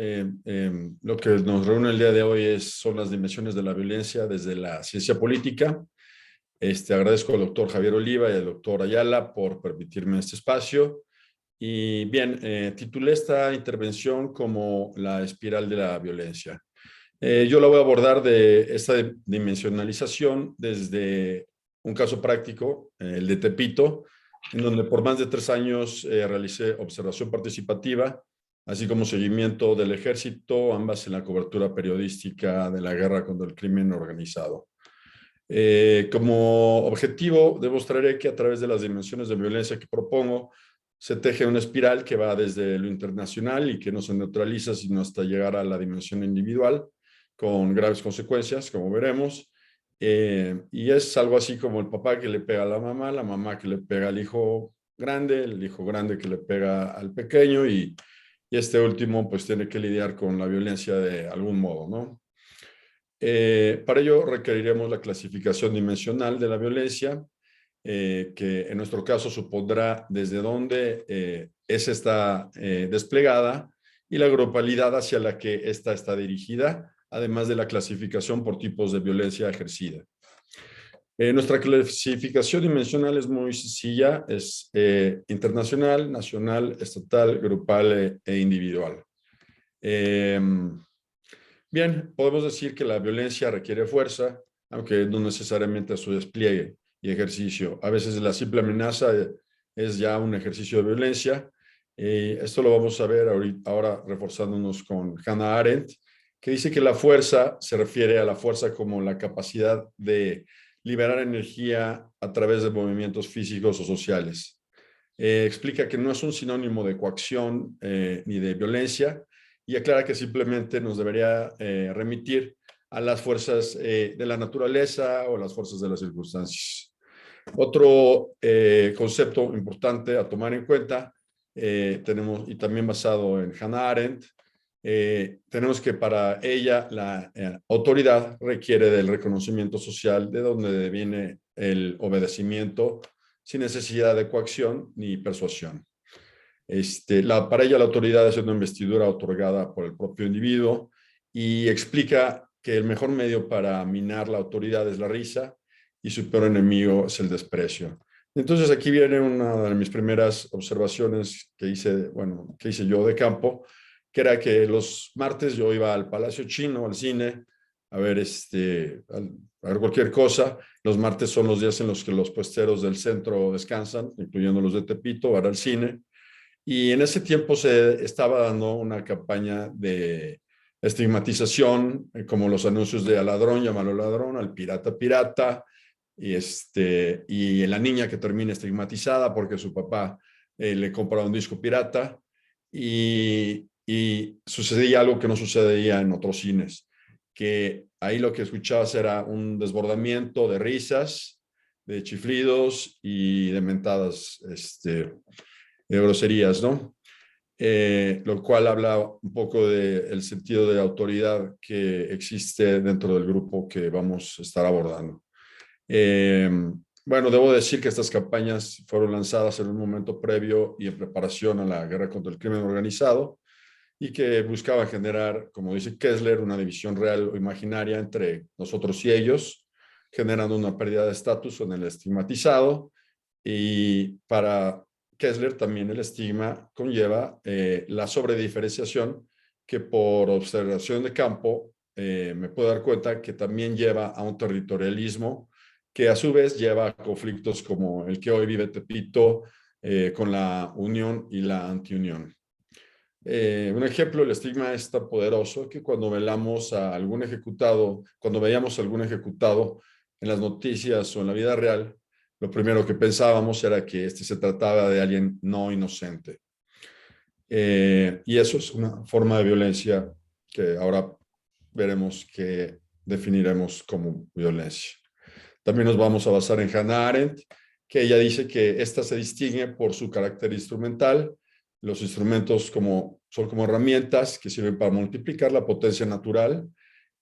Speaker 4: Lo que nos reúne el día de hoy son las dimensiones de la violencia desde la ciencia política. Agradezco al doctor Javier Oliva y al doctor Ayala por permitirme este espacio. Y bien, titulé esta intervención como la espiral de la violencia. Yo la voy a abordar de esta dimensionalización desde un caso práctico, el de Tepito, en donde por más de 3 años realicé observación participativa, así como seguimiento del ejército, ambas en la cobertura periodística de la guerra contra el crimen organizado. Como objetivo, demostraré que a través de las dimensiones de violencia que propongo, se teje una espiral que va desde lo internacional y que no se neutraliza sino hasta llegar a la dimensión individual, con graves consecuencias, como veremos. Y es algo así como el papá que le pega a la mamá que le pega al hijo grande, el hijo grande que le pega al pequeño, y este último pues tiene que lidiar con la violencia de algún modo, ¿no? Para ello requeriremos la clasificación dimensional de la violencia, que en nuestro caso supondrá desde dónde esa está desplegada y la grupalidad hacia la que esta está dirigida, además de la clasificación por tipos de violencia ejercida. Nuestra clasificación dimensional es muy sencilla, es internacional, nacional, estatal, grupal e individual. Bien, podemos decir que la violencia requiere fuerza, aunque no necesariamente su despliegue y ejercicio. A veces la simple amenaza es ya un ejercicio de violencia. Esto lo vamos a ver ahora reforzándonos con Hannah Arendt, que dice que la fuerza se refiere a la fuerza como la capacidad de liberar energía a través de movimientos físicos o sociales. Explica que no es un sinónimo de coacción ni de violencia, y aclara que simplemente nos debería remitir a las fuerzas de la naturaleza o las fuerzas de las circunstancias. Otro concepto importante a tomar en cuenta, tenemos, y también basado en Hannah Arendt, tenemos que para ella la autoridad requiere del reconocimiento social, de donde viene el obedecimiento sin necesidad de coacción ni persuasión. Para ella la autoridad es una investidura otorgada por el propio individuo, y explica que el mejor medio para minar la autoridad es la risa y su peor enemigo es el desprecio. Entonces aquí viene una de mis primeras observaciones que hice yo de campo, que era que los martes yo iba al Palacio Chino, al cine, a ver, a ver cualquier cosa. Los martes son los días en los que los puesteros del centro descansan, incluyendo los de Tepito, van al cine. Y en ese tiempo se estaba dando una campaña de estigmatización, como los anuncios de al ladrón, llámalo ladrón, al pirata, pirata, y la niña que termina estigmatizada porque su papá le compra un disco pirata, y sucedía algo que no sucedía en otros cines, que ahí lo que escuchabas era un desbordamiento de risas, de chiflidos y de mentadas, de groserías, ¿no? Lo cual habla un poco del sentido de autoridad que existe dentro del grupo que vamos a estar abordando. Bueno, debo decir que estas campañas fueron lanzadas en un momento previo y en preparación a la guerra contra el crimen organizado, y que buscaba generar, como dice Kessler, una división real o imaginaria entre nosotros y ellos, generando una pérdida de estatus en el estigmatizado. Y para Kessler también el estigma conlleva la sobrediferenciación, que por observación de campo me puedo dar cuenta que también lleva a un territorialismo, que a su vez lleva a conflictos como el que hoy vive Tepito con la unión y la antiunión. Un ejemplo, el estigma es tan poderoso que cuando veíamos a algún ejecutado en las noticias o en la vida real, lo primero que pensábamos era que se trataba de alguien no inocente. Y eso es una forma de violencia que ahora veremos que definiremos como violencia. También nos vamos a basar en Hannah Arendt, que ella dice que esta se distingue por su carácter instrumental. Los instrumentos son como herramientas que sirven para multiplicar la potencia natural.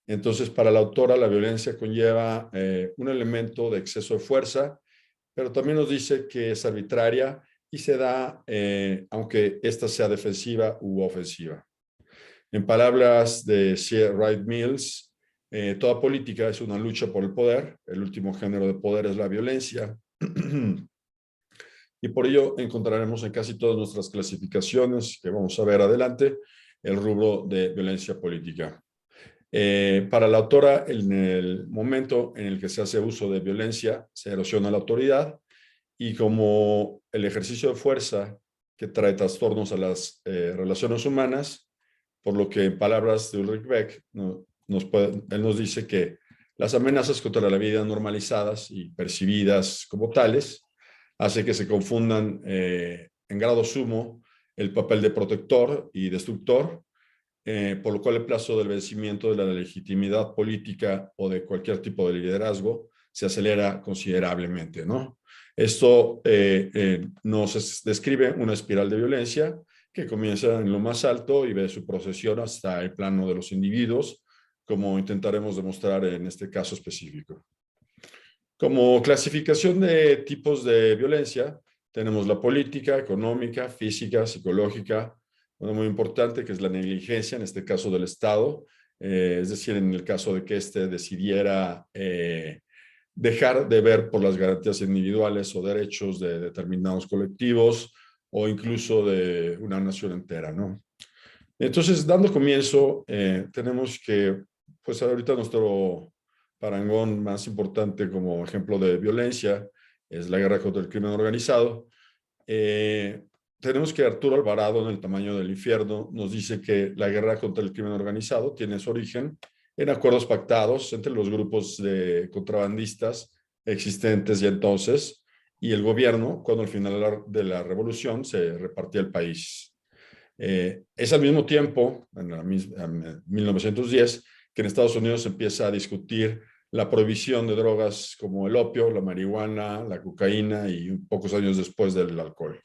Speaker 4: Entonces, para la autora, la violencia conlleva un elemento de exceso de fuerza, pero también nos dice que es arbitraria y se da aunque ésta sea defensiva u ofensiva. En palabras de C. Wright Mills, toda política es una lucha por el poder. El último género de poder es la violencia. Y por ello encontraremos en casi todas nuestras clasificaciones, que vamos a ver adelante, el rubro de violencia política. Para la autora, en el momento en el que se hace uso de violencia, se erosiona la autoridad, y como el ejercicio de fuerza que trae trastornos a las relaciones humanas, por lo que en palabras de Ulrich Beck, él nos dice que las amenazas contra la vida normalizadas y percibidas como tales hace que se confundan en grado sumo el papel de protector y destructor, por lo cual el plazo del vencimiento de la legitimidad política o de cualquier tipo de liderazgo se acelera considerablemente, ¿no? Esto nos describe una espiral de violencia que comienza en lo más alto y ve su procesión hasta el plano de los individuos, como intentaremos demostrar en este caso específico. Como clasificación de tipos de violencia, tenemos la política, económica, física, psicológica, una muy importante que es la negligencia, en este caso del Estado, es decir, en el caso de que éste decidiera dejar de ver por las garantías individuales o derechos de determinados colectivos o incluso de una nación entera, ¿no? Entonces, dando comienzo, tenemos que, pues ahorita nuestro parangón más importante como ejemplo de violencia es la guerra contra el crimen organizado. Tenemos que Arturo Alvarado, en El tamaño del infierno, nos dice que la guerra contra el crimen organizado tiene su origen en acuerdos pactados entre los grupos de contrabandistas existentes ya entonces y el gobierno, cuando al final de la revolución se repartía el país. Es al mismo tiempo, en 1910, que en Estados Unidos se empieza a discutir la prohibición de drogas como el opio, la marihuana, la cocaína y pocos años después del alcohol.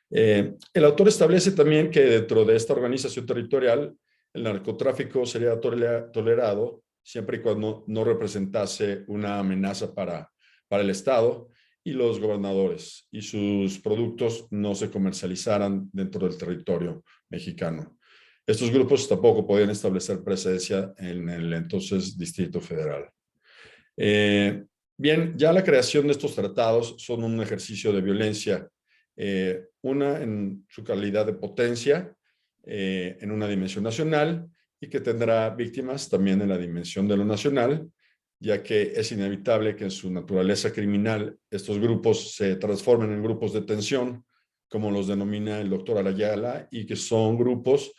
Speaker 4: El autor establece también que dentro de esta organización territorial, el narcotráfico sería tolerado siempre y cuando no representase una amenaza para el Estado y los gobernadores y sus productos no se comercializaran dentro del territorio mexicano. Estos grupos tampoco podían establecer presencia en el entonces Distrito Federal. Bien, ya la creación de estos tratados son un ejercicio de violencia, una en su calidad de potencia, en una dimensión nacional, y que tendrá víctimas también en la dimensión de lo nacional, ya que es inevitable que en su naturaleza criminal estos grupos se transformen en grupos de tensión, como los denomina el doctor Ayala, y que son grupos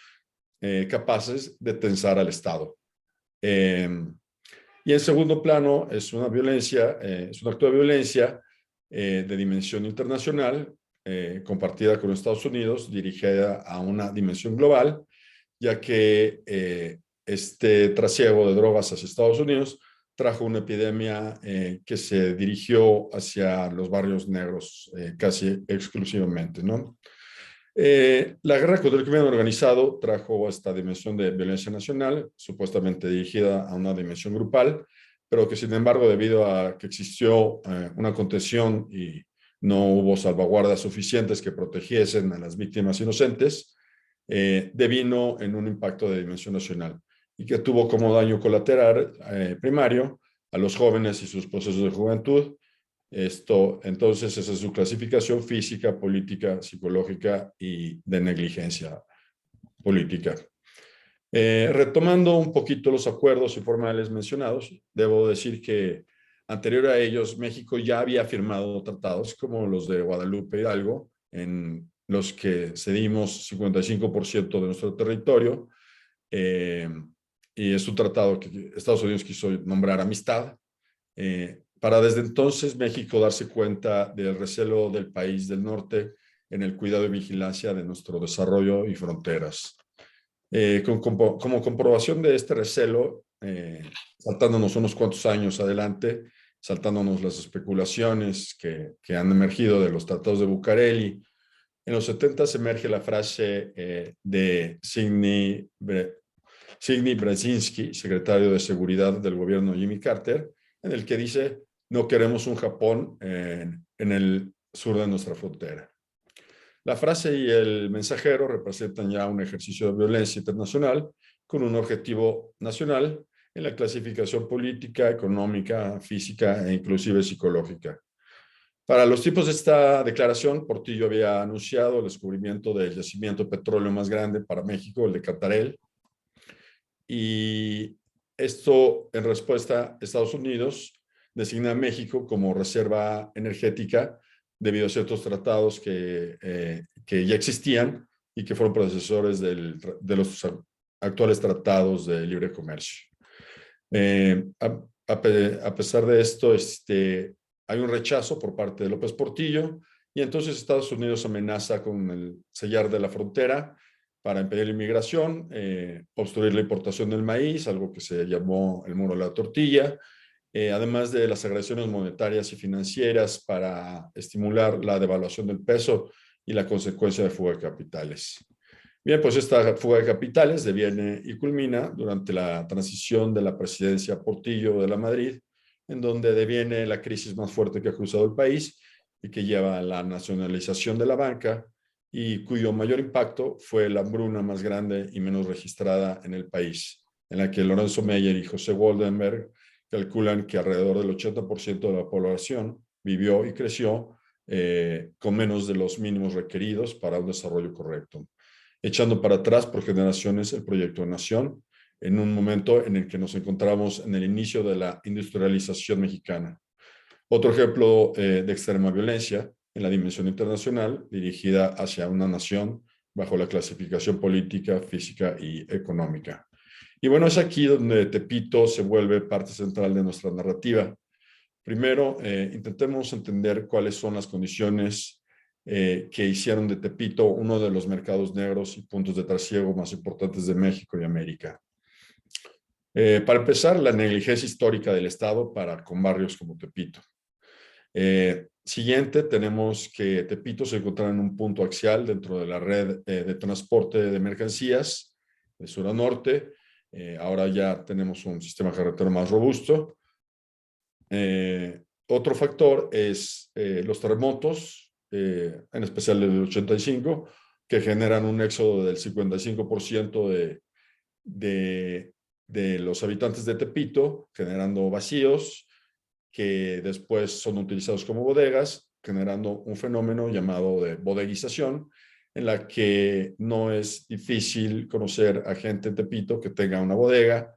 Speaker 4: capaces de tensar al Estado. Y en segundo plano es una violencia, es un acto de violencia de dimensión internacional, compartida con Estados Unidos, dirigida a una dimensión global, ya que este trasiego de drogas hacia Estados Unidos trajo una epidemia que se dirigió hacia los barrios negros casi exclusivamente, ¿no? La guerra contra el crimen organizado trajo esta dimensión de violencia nacional, supuestamente dirigida a una dimensión grupal, pero que sin embargo, debido a que existió una contención y no hubo salvaguardas suficientes que protegiesen a las víctimas inocentes, devino en un impacto de dimensión nacional y que tuvo como daño colateral primario a los jóvenes y sus procesos de juventud. Entonces, esa es su clasificación física, política, psicológica y de negligencia política. Retomando un poquito los acuerdos informales mencionados, debo decir que anterior a ellos, México ya había firmado tratados como los de Guadalupe Hidalgo, en los que cedimos 55% de nuestro territorio, y es un tratado que Estados Unidos quiso nombrar amistad, para desde entonces México darse cuenta del recelo del país del norte en el cuidado y vigilancia de nuestro desarrollo y fronteras. Como comprobación de este recelo, saltándonos unos cuantos años adelante, saltándonos las especulaciones que han emergido de los tratados de Bucareli, en los 70 emerge la frase de Zbigniew Brzezinski, secretario de Seguridad del gobierno de Jimmy Carter, en el que dice: no queremos un Japón en el sur de nuestra frontera. La frase y el mensajero representan ya un ejercicio de violencia internacional con un objetivo nacional en la clasificación política, económica, física e inclusive psicológica. Para los tipos de esta declaración, Portillo había anunciado el descubrimiento del yacimiento de petróleo más grande para México, el de Cantarell, y esto en respuesta, Estados Unidos designa a México como reserva energética debido a ciertos tratados que ya existían y que fueron predecesores de los actuales tratados de libre comercio. A pesar de esto, hay un rechazo por parte de López Portillo, y entonces Estados Unidos amenaza con el sellar de la frontera para impedir la inmigración, obstruir la importación del maíz, algo que se llamó el muro de la tortilla, además de las agresiones monetarias y financieras para estimular la devaluación del peso y la consecuencia de fuga de capitales. Bien, pues esta fuga de capitales deviene y culmina durante la transición de la presidencia Portillo de la Madrid, en donde deviene la crisis más fuerte que ha cruzado el país y que lleva a la nacionalización de la banca, y cuyo mayor impacto fue la hambruna más grande y menos registrada en el país, en la que Lorenzo Meyer y José Goldenberg calculan que alrededor del 80% de la población vivió y creció con menos de los mínimos requeridos para un desarrollo correcto, echando para atrás por generaciones el proyecto de nación, en un momento en el que nos encontramos en el inicio de la industrialización mexicana. Otro ejemplo de extrema violencia en la dimensión internacional, dirigida hacia una nación bajo la clasificación política, física y económica. Y bueno, es aquí donde Tepito se vuelve parte central de nuestra narrativa. Primero, intentemos entender cuáles son las condiciones que hicieron de Tepito uno de los mercados negros y puntos de trasiego más importantes de México y América. Para empezar, la negligencia histórica del Estado para con barrios como Tepito. Siguiente, tenemos que Tepito se encontraba en un punto axial dentro de la red de transporte de mercancías de sur a norte. Ahora ya tenemos un sistema carretero más robusto. Otro factor es los terremotos, en especial el del 85, que generan un éxodo del 55% de los habitantes de Tepito, generando vacíos que después son utilizados como bodegas, generando un fenómeno llamado de bodeguización, en la que no es difícil conocer a gente en Tepito que tenga una bodega,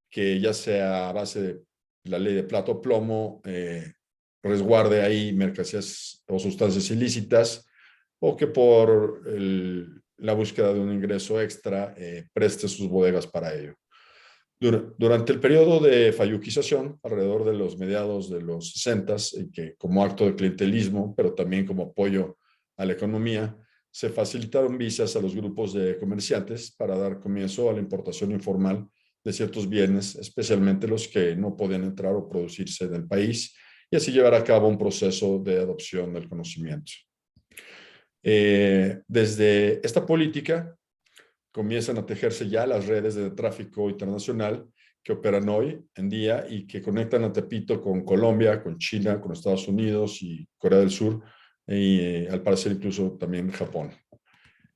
Speaker 4: que ya sea a base de la ley de plato plomo, resguarde ahí mercancías o sustancias ilícitas, o que por la búsqueda de un ingreso extra preste sus bodegas para ello. Durante el periodo de falluquización, alrededor de los mediados de los 60s, y que como acto de clientelismo, pero también como apoyo a la economía, se facilitaron visas a los grupos de comerciantes para dar comienzo a la importación informal de ciertos bienes, especialmente los que no podían entrar o producirse en el país, y así llevar a cabo un proceso de adopción del conocimiento. Desde esta política comienzan a tejerse ya las redes de tráfico internacional que operan hoy en día y que conectan a Tepito con Colombia, con China, con Estados Unidos y Corea del Sur, y al parecer incluso también Japón.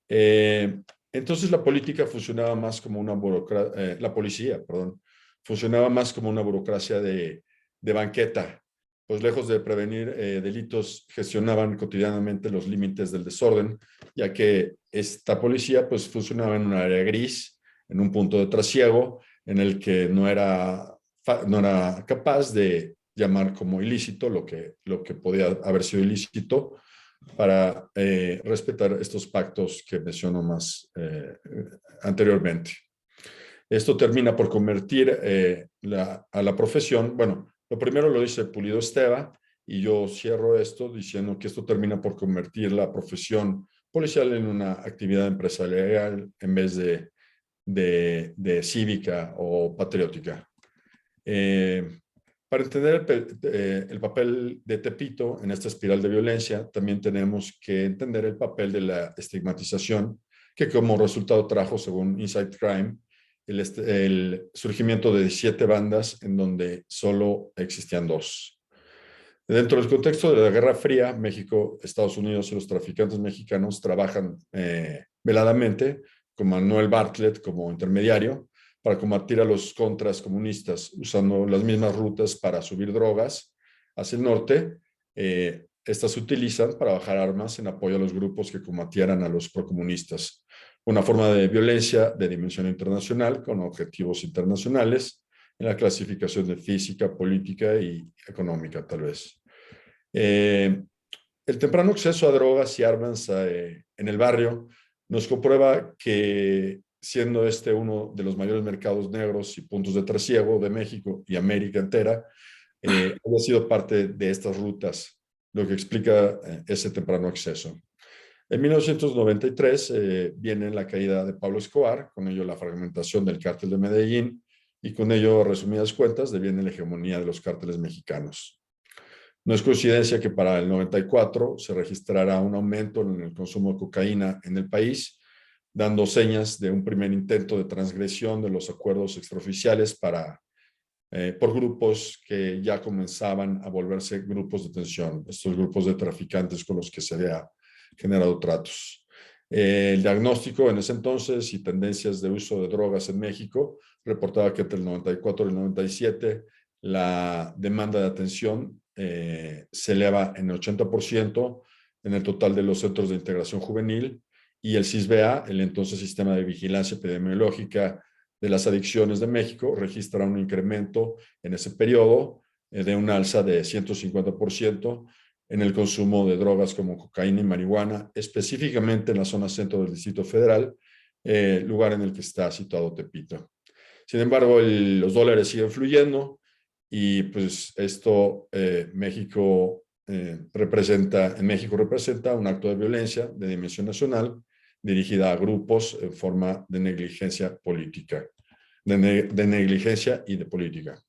Speaker 4: Entonces la política funcionaba más como una burocracia, la policía, perdón, funcionaba más como una burocracia de banqueta, pues lejos de prevenir delitos, gestionaban cotidianamente los límites del desorden, ya que esta policía pues funcionaba en un área gris, en un punto de trasiego, en el que no era capaz de llamar como ilícito lo que podía haber sido ilícito, para respetar estos pactos que menciono más anteriormente. Esto termina por convertir a la profesión, bueno, lo primero lo dice Pulido Esteva Y yo cierro esto diciendo que esto termina por convertir la profesión policial en una actividad empresarial en vez de cívica o patriótica. Para entender el papel de Tepito en esta espiral de violencia, también tenemos que entender el papel de la estigmatización, que como resultado trajo, según Inside Crime, el surgimiento de 17 bandas en donde solo existían 2. Dentro del contexto de la Guerra Fría, México, Estados Unidos y los traficantes mexicanos trabajan veladamente con Manuel Bartlett como intermediario para combatir a los contras comunistas, usando las mismas rutas para subir drogas hacia el norte. Estas se utilizan para bajar armas en apoyo a los grupos que combatieran a los procomunistas. Una forma de violencia de dimensión internacional con objetivos internacionales en la clasificación de física, política y económica, tal vez. El temprano acceso a drogas y armas en el barrio nos comprueba que, siendo este uno de los mayores mercados negros y puntos de trasiego de México y América entera, ha sido parte de estas rutas, lo que explica ese temprano acceso. En 1993 viene la caída de Pablo Escobar, con ello la fragmentación del cártel de Medellín y con ello, resumidas cuentas, deviene la hegemonía de los cárteles mexicanos. No es coincidencia que para el 94 se registrará un aumento en el consumo de cocaína en el país, dando señas de un primer intento de transgresión de los acuerdos extraoficiales por grupos que ya comenzaban a volverse grupos de tensión, estos grupos de traficantes con los que se había generado tratos. El diagnóstico en ese entonces y tendencias de uso de drogas en México reportaba que entre el 94 y el 97 la demanda de atención se eleva en el 80% en el total de los centros de integración juvenil, y el CISBEA, el entonces Sistema de Vigilancia Epidemiológica de las Adicciones de México, registra un incremento en ese periodo de un alza de 150% en el consumo de drogas como cocaína y marihuana, específicamente en la zona centro del Distrito Federal, lugar en el que está situado Tepito. Sin embargo, los dólares siguen fluyendo y pues esto México representa un acto de violencia de dimensión nacional dirigida a grupos en forma de negligencia política, de negligencia y de política.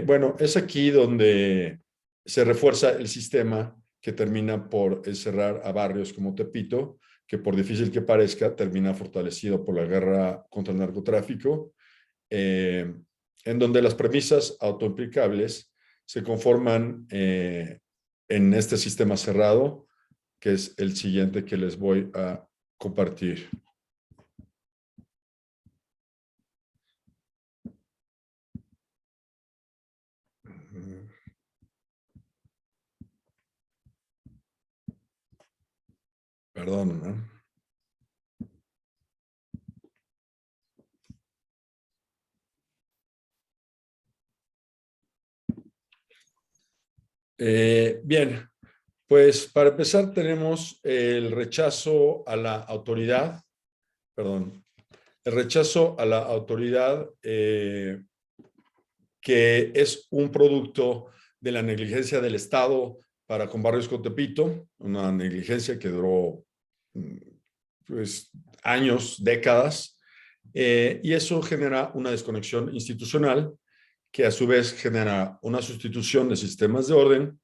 Speaker 4: Bueno, es aquí donde se refuerza el sistema que termina por encerrar a barrios como Tepito, que por difícil que parezca, termina fortalecido por la guerra contra el narcotráfico, en donde las premisas autoimplicables se conforman en este sistema cerrado, que es el siguiente que les voy a compartir. Perdón, ¿no? Bien, pues para empezar tenemos el rechazo a la autoridad, el rechazo a la autoridad que es un producto de la negligencia del Estado para con barrios como Tepito, una negligencia que duró pues, años, décadas, y eso genera una desconexión institucional que a su vez genera una sustitución de sistemas de orden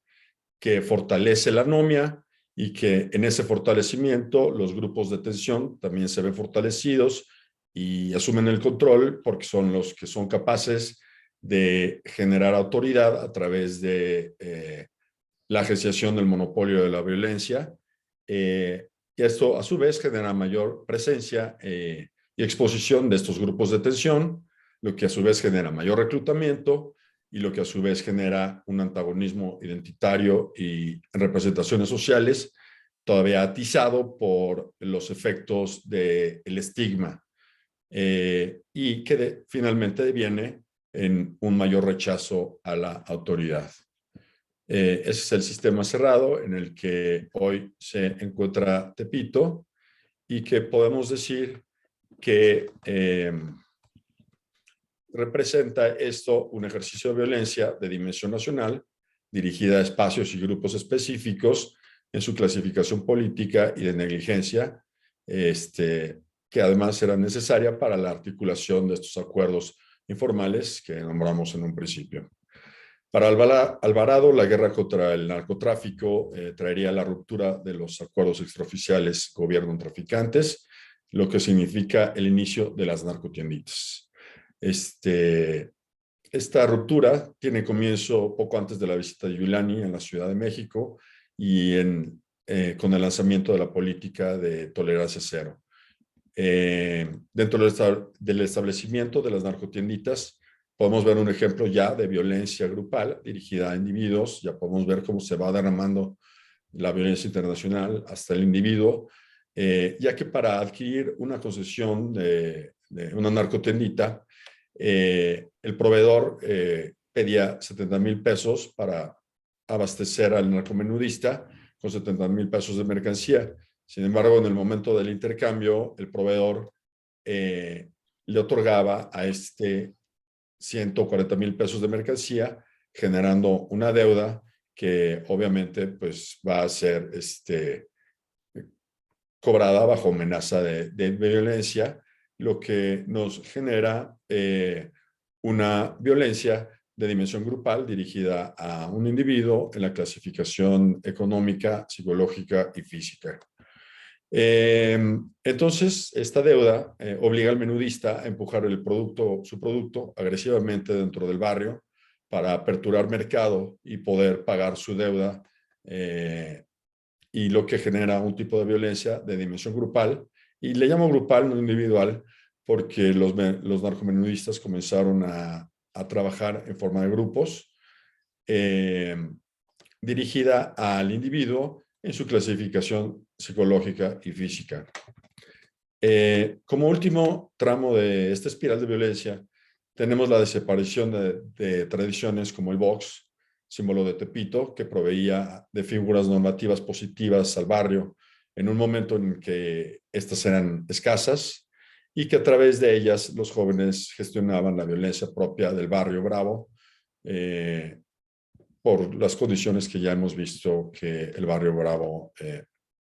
Speaker 4: que fortalece la anomia y que en ese fortalecimiento los grupos de tensión también se ven fortalecidos y asumen el control porque son los que son capaces de generar autoridad a través de la agenciación del monopolio de la violencia. Y esto a su vez genera mayor presencia y exposición de estos grupos de tensión, lo que a su vez genera mayor reclutamiento y lo que a su vez genera un antagonismo identitario y representaciones sociales todavía atizado por los efectos del estigma y que finalmente viene en un mayor rechazo a la autoridad. Ese es el sistema cerrado en el que hoy se encuentra Tepito y que podemos decir que representa esto un ejercicio de violencia de dimensión nacional dirigida a espacios y grupos específicos en su clasificación política y de negligencia, que además era necesaria para la articulación de estos acuerdos informales que nombramos en un principio. Para Alvarado, la guerra contra el narcotráfico traería la ruptura de los acuerdos extraoficiales gobierno-traficantes, lo que significa el inicio de las narcotienditas. Esta ruptura tiene comienzo poco antes de la visita de Yulani en la Ciudad de México y con el lanzamiento de la política de tolerancia cero. Dentro del establecimiento de las narcotienditas, podemos ver un ejemplo ya de violencia grupal dirigida a individuos. Ya podemos ver cómo se va derramando la violencia internacional hasta el individuo, ya que para adquirir una concesión de una narcotiendita, el proveedor pedía 70,000 pesos para abastecer al narcomenudista con 70,000 pesos de mercancía. Sin embargo, en el momento del intercambio, el proveedor le otorgaba a 140,000 pesos de mercancía, generando una deuda que obviamente pues, va a ser cobrada bajo amenaza de violencia, lo que nos genera una violencia de dimensión grupal dirigida a un individuo en la clasificación económica, psicológica y física. Entonces, esta deuda obliga al menudista a empujar su producto agresivamente dentro del barrio para aperturar mercado y poder pagar su deuda, y lo que genera un tipo de violencia de dimensión grupal. Y le llamo grupal, no individual, porque los narcomenudistas comenzaron a trabajar en forma de grupos, dirigida al individuo en su clasificación psicológica y física. Como último tramo de esta espiral de violencia, tenemos la desaparición de tradiciones como el box, símbolo de Tepito, que proveía de figuras normativas positivas al barrio en un momento en que estas eran escasas y que a través de ellas los jóvenes gestionaban la violencia propia del barrio bravo, por las condiciones que ya hemos visto que el barrio bravo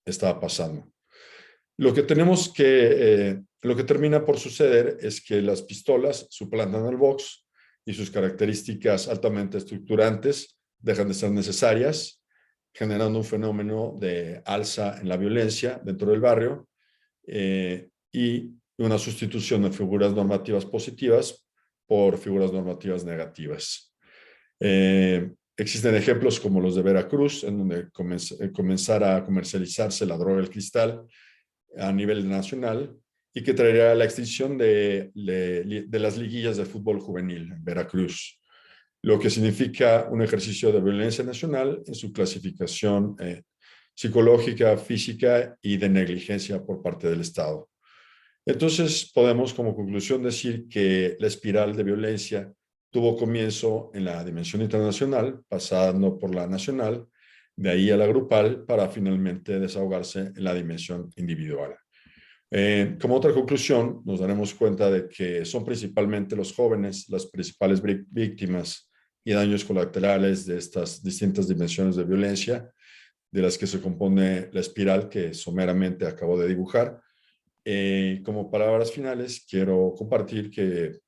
Speaker 4: estaba pasando. Lo que termina por suceder es que las pistolas suplantan al box y sus características altamente estructurantes dejan de ser necesarias, generando un fenómeno de alza en la violencia dentro del barrio, y una sustitución de figuras normativas positivas por figuras normativas negativas. Existen ejemplos como los de Veracruz, en donde comenzara a comercializarse la droga del cristal a nivel nacional y que traería la extinción de las liguillas de fútbol juvenil en Veracruz, lo que significa un ejercicio de violencia nacional en su clasificación psicológica, física y de negligencia por parte del Estado. Entonces, podemos como conclusión decir que la espiral de violencia tuvo comienzo en la dimensión internacional, pasando por la nacional, de ahí a la grupal, para finalmente desahogarse en la dimensión individual. Como otra conclusión, nos daremos cuenta de que son principalmente los jóvenes las principales víctimas y daños colaterales de estas distintas dimensiones de violencia, de las que se compone la espiral que someramente acabo de dibujar. Como palabras finales, quiero compartir que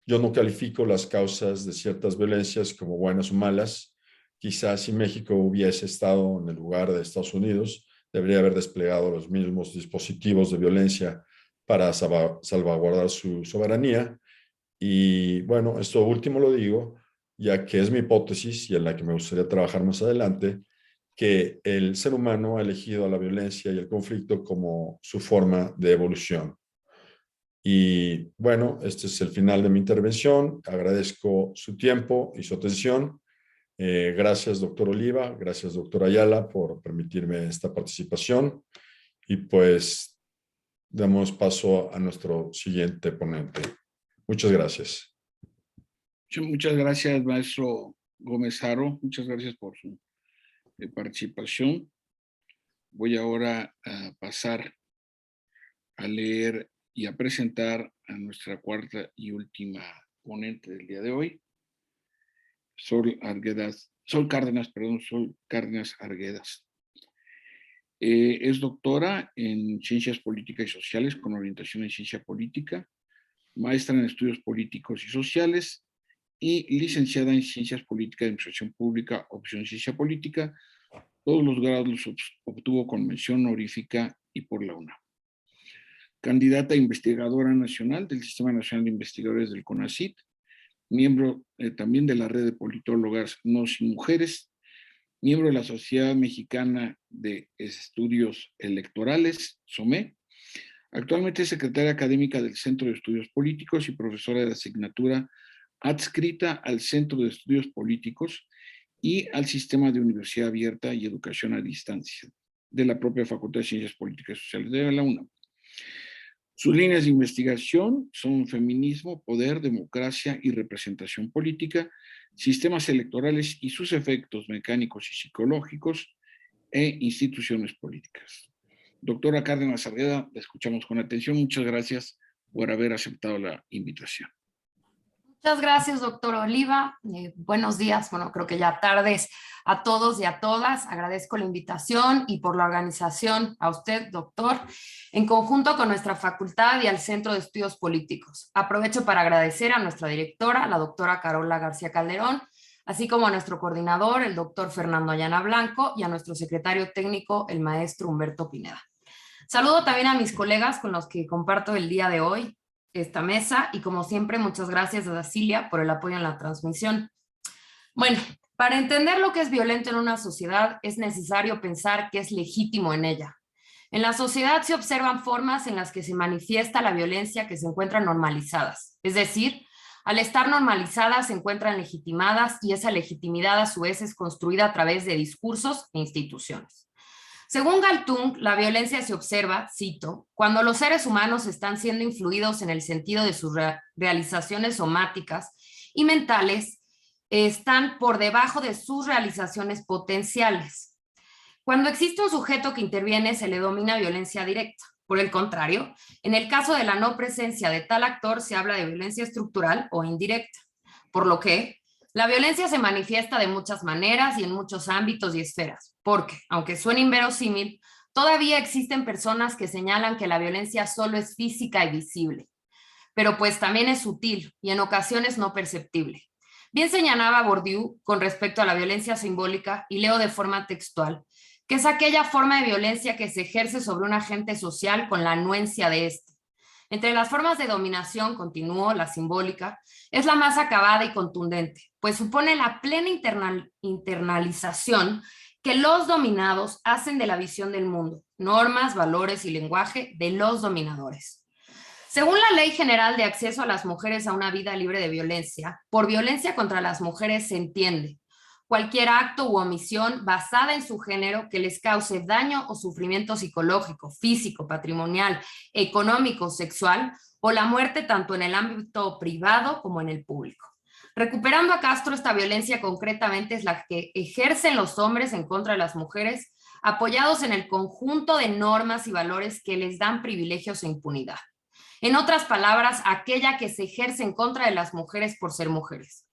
Speaker 4: yo no califico las causas de ciertas violencias como buenas o malas. Quizás si México hubiese estado en el lugar de Estados Unidos, debería haber desplegado los mismos dispositivos de violencia para salvaguardar su soberanía. Y bueno, esto último lo digo, ya que es mi hipótesis y en la que me gustaría trabajar más adelante, que el ser humano ha elegido a la violencia y el conflicto como su forma de evolución. Y bueno, este es el final de mi intervención. Agradezco su tiempo y su atención. Gracias, doctor Oliva. Gracias, doctor Ayala, por permitirme esta participación. Y pues damos paso a nuestro siguiente ponente. Muchas gracias.
Speaker 1: Muchas gracias, maestro Gómez Haro. Muchas gracias por su participación. Voy ahora a pasar a leer y a presentar a nuestra cuarta y última ponente del día de hoy, Sol Arguedas Sol Cárdenas Arguedas. Es doctora en Ciencias Políticas y Sociales con orientación en Ciencia Política, maestra en Estudios Políticos y Sociales y licenciada en Ciencias Políticas de Administración Pública, opción Ciencia Política. Todos los grados los obtuvo con mención honorífica y por la UNAM. Candidata a investigadora nacional del Sistema Nacional de Investigadores del CONACYT, miembro también de la Red de Politólogas No Sin Mujeres, miembro de la Sociedad Mexicana de Estudios Electorales, SOME. Actualmente es secretaria académica del Centro de Estudios Políticos y profesora de la asignatura adscrita al Centro de Estudios Políticos y al Sistema de Universidad Abierta y Educación a Distancia de la propia Facultad de Ciencias Políticas y Sociales de la UNAM. Sus líneas de investigación son feminismo, poder, democracia y representación política, sistemas electorales y sus efectos mecánicos y psicológicos e instituciones políticas. Doctora Cárdenas Arguedas, la escuchamos con atención. Muchas gracias por haber aceptado la invitación.
Speaker 5: Muchas gracias, doctor Oliva. Buenos días, bueno, creo que ya tardes a todos y a todas. Agradezco la invitación y por la organización a usted, doctor, en conjunto con nuestra facultad y al Centro de Estudios Políticos. Aprovecho para agradecer a nuestra directora, la doctora Carola García Calderón, así como a nuestro coordinador, el doctor Fernando Ayana Blanco, y a nuestro secretario técnico, el maestro Humberto Pineda. Saludo también a mis colegas con los que comparto el día de hoy esta mesa, y como siempre, muchas gracias a Dacilia por el apoyo en la transmisión. Bueno, para entender lo que es violento en una sociedad es necesario pensar qué es legítimo en ella. En la sociedad se observan formas en las que se manifiesta la violencia que se encuentran normalizadas, es decir, al estar normalizadas se encuentran legitimadas y esa legitimidad a su vez es construida a través de discursos e instituciones. Según Galtung, la violencia se observa, cito, cuando los seres humanos están siendo influidos en el sentido de sus realizaciones somáticas y mentales, están por debajo de sus realizaciones potenciales. Cuando existe un sujeto que interviene, se le domina violencia directa. Por el contrario, en el caso de la no presencia de tal actor, se habla de violencia estructural o indirecta, por lo que la violencia se manifiesta de muchas maneras y en muchos ámbitos y esferas, porque, aunque suene inverosímil, todavía existen personas que señalan que la violencia solo es física y visible, pero pues también es sutil y en ocasiones no perceptible. Bien señalaba Bourdieu con respecto a la violencia simbólica, y leo de forma textual, que es aquella forma de violencia que se ejerce sobre un agente social con la anuencia de éste. Entre las formas de dominación, continuó, la simbólica es la más acabada y contundente, pues supone la plena internalización que los dominados hacen de la visión del mundo, normas, valores y lenguaje de los dominadores. Según la Ley General de Acceso a las Mujeres a una Vida Libre de Violencia, por violencia contra las mujeres se entiende cualquier acto u omisión basada en su género que les cause daño o sufrimiento psicológico, físico, patrimonial, económico, sexual, o la muerte tanto en el ámbito privado como en el público. Recuperando a Castro, esta violencia concretamente es la que ejercen los hombres en contra de las mujeres, apoyados en el conjunto de normas y valores que les dan privilegios e impunidad. En otras palabras, aquella que se ejerce en contra de las mujeres por ser mujeres.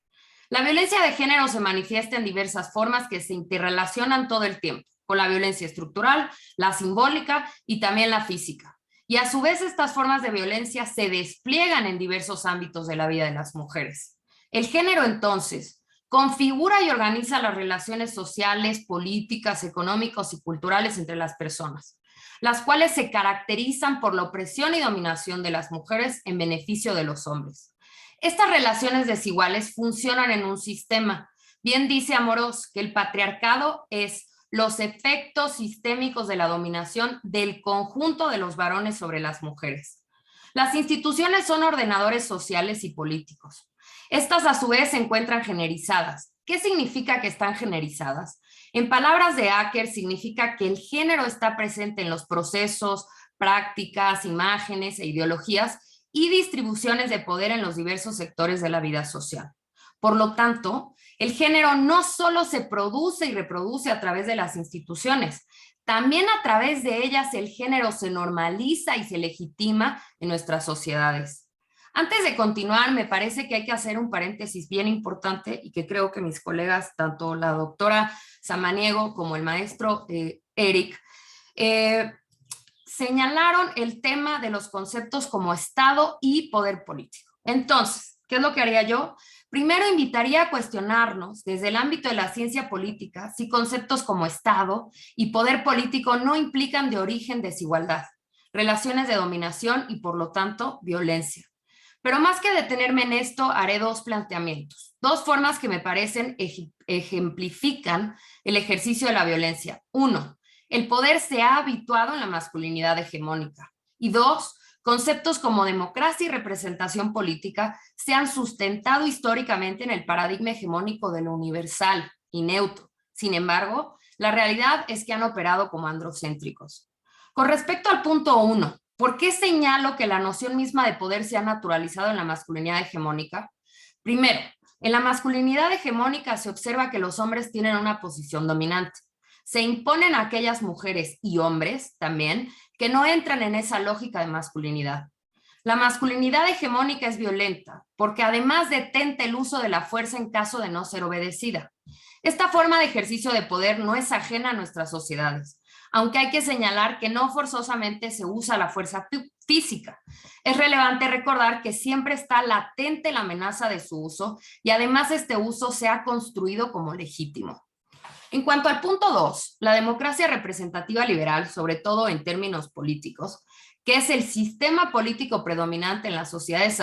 Speaker 5: La violencia de género se manifiesta en diversas formas que se interrelacionan todo el tiempo, con la violencia estructural, la simbólica y también la física. Y a su vez estas formas de violencia se despliegan en diversos ámbitos de la vida de las mujeres. El género entonces configura y organiza las relaciones sociales, políticas, económicas y culturales entre las personas, las cuales se caracterizan por la opresión y dominación de las mujeres en beneficio de los hombres. Estas relaciones desiguales funcionan en un sistema. Bien dice Amorós que el patriarcado es los efectos sistémicos de la dominación del conjunto de los varones sobre las mujeres. Las instituciones son ordenadores sociales y políticos. Estas a su vez se encuentran generizadas. ¿Qué significa que están generizadas? En palabras de Acker, significa que el género está presente en los procesos, prácticas, imágenes e ideologías y distribuciones de poder en los diversos sectores de la vida social. Por lo tanto, el género no solo se produce y reproduce a través de las instituciones, también a través de ellas el género se normaliza y se legitima en nuestras sociedades. Antes de continuar, me parece que hay que hacer un paréntesis bien importante y que creo que mis colegas, tanto la doctora Samaniego como el maestro Eric, señalaron el tema de los conceptos como Estado y poder político. Entonces, ¿qué es lo que haría yo? Primero invitaría a cuestionarnos desde el ámbito de la ciencia política si conceptos como Estado y poder político no implican de origen desigualdad, relaciones de dominación y por lo tanto violencia. Pero más que detenerme en esto, haré dos planteamientos, dos formas que me parecen ejemplifican el ejercicio de la violencia. Uno, el poder se ha habituado en la masculinidad hegemónica. Y dos, conceptos como democracia y representación política se han sustentado históricamente en el paradigma hegemónico de lo universal y neutro. Sin embargo, la realidad es que han operado como androcéntricos. Con respecto al punto 1, ¿por qué señalo que la noción misma de poder se ha naturalizado en la masculinidad hegemónica? Primero, en la masculinidad hegemónica se observa que los hombres tienen una posición dominante. Se imponen a aquellas mujeres y hombres también que no entran en esa lógica de masculinidad. La masculinidad hegemónica es violenta porque además detenta el uso de la fuerza en caso de no ser obedecida. Esta forma de ejercicio de poder no es ajena a nuestras sociedades, aunque hay que señalar que no forzosamente se usa la fuerza física. Es relevante recordar que siempre está latente la amenaza de su uso y además este uso se ha construido como legítimo. En cuanto al punto 2, la democracia representativa liberal, sobre todo en términos políticos, que es el sistema político predominante en las sociedades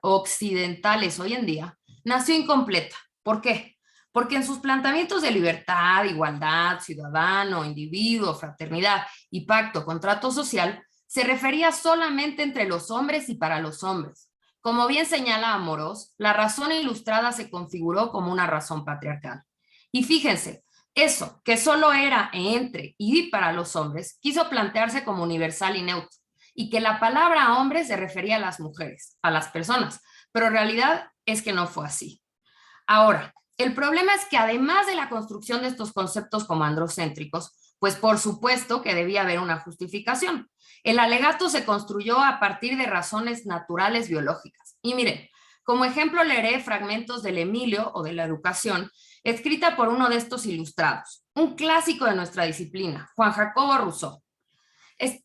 Speaker 5: occidentales hoy en día, nació incompleta. ¿Por qué? Porque en sus planteamientos de libertad, igualdad, ciudadano, individuo, fraternidad y pacto con trato social, se refería solamente entre los hombres y para los hombres. Como bien señala Amorós, la razón ilustrada se configuró como una razón patriarcal. Y fíjense, eso que solo era entre y para los hombres, quiso plantearse como universal y neutro, y que la palabra hombre se refería a las mujeres, a las personas, pero en realidad es que no fue así. Ahora, el problema es que además de la construcción de estos conceptos como androcéntricos, pues por supuesto que debía haber una justificación. El alegato se construyó a partir de razones naturales biológicas. Y miren, como ejemplo leeré fragmentos del Emilio o de la Educación, escrita por uno de estos ilustrados, un clásico de nuestra disciplina, Juan Jacobo Rousseau.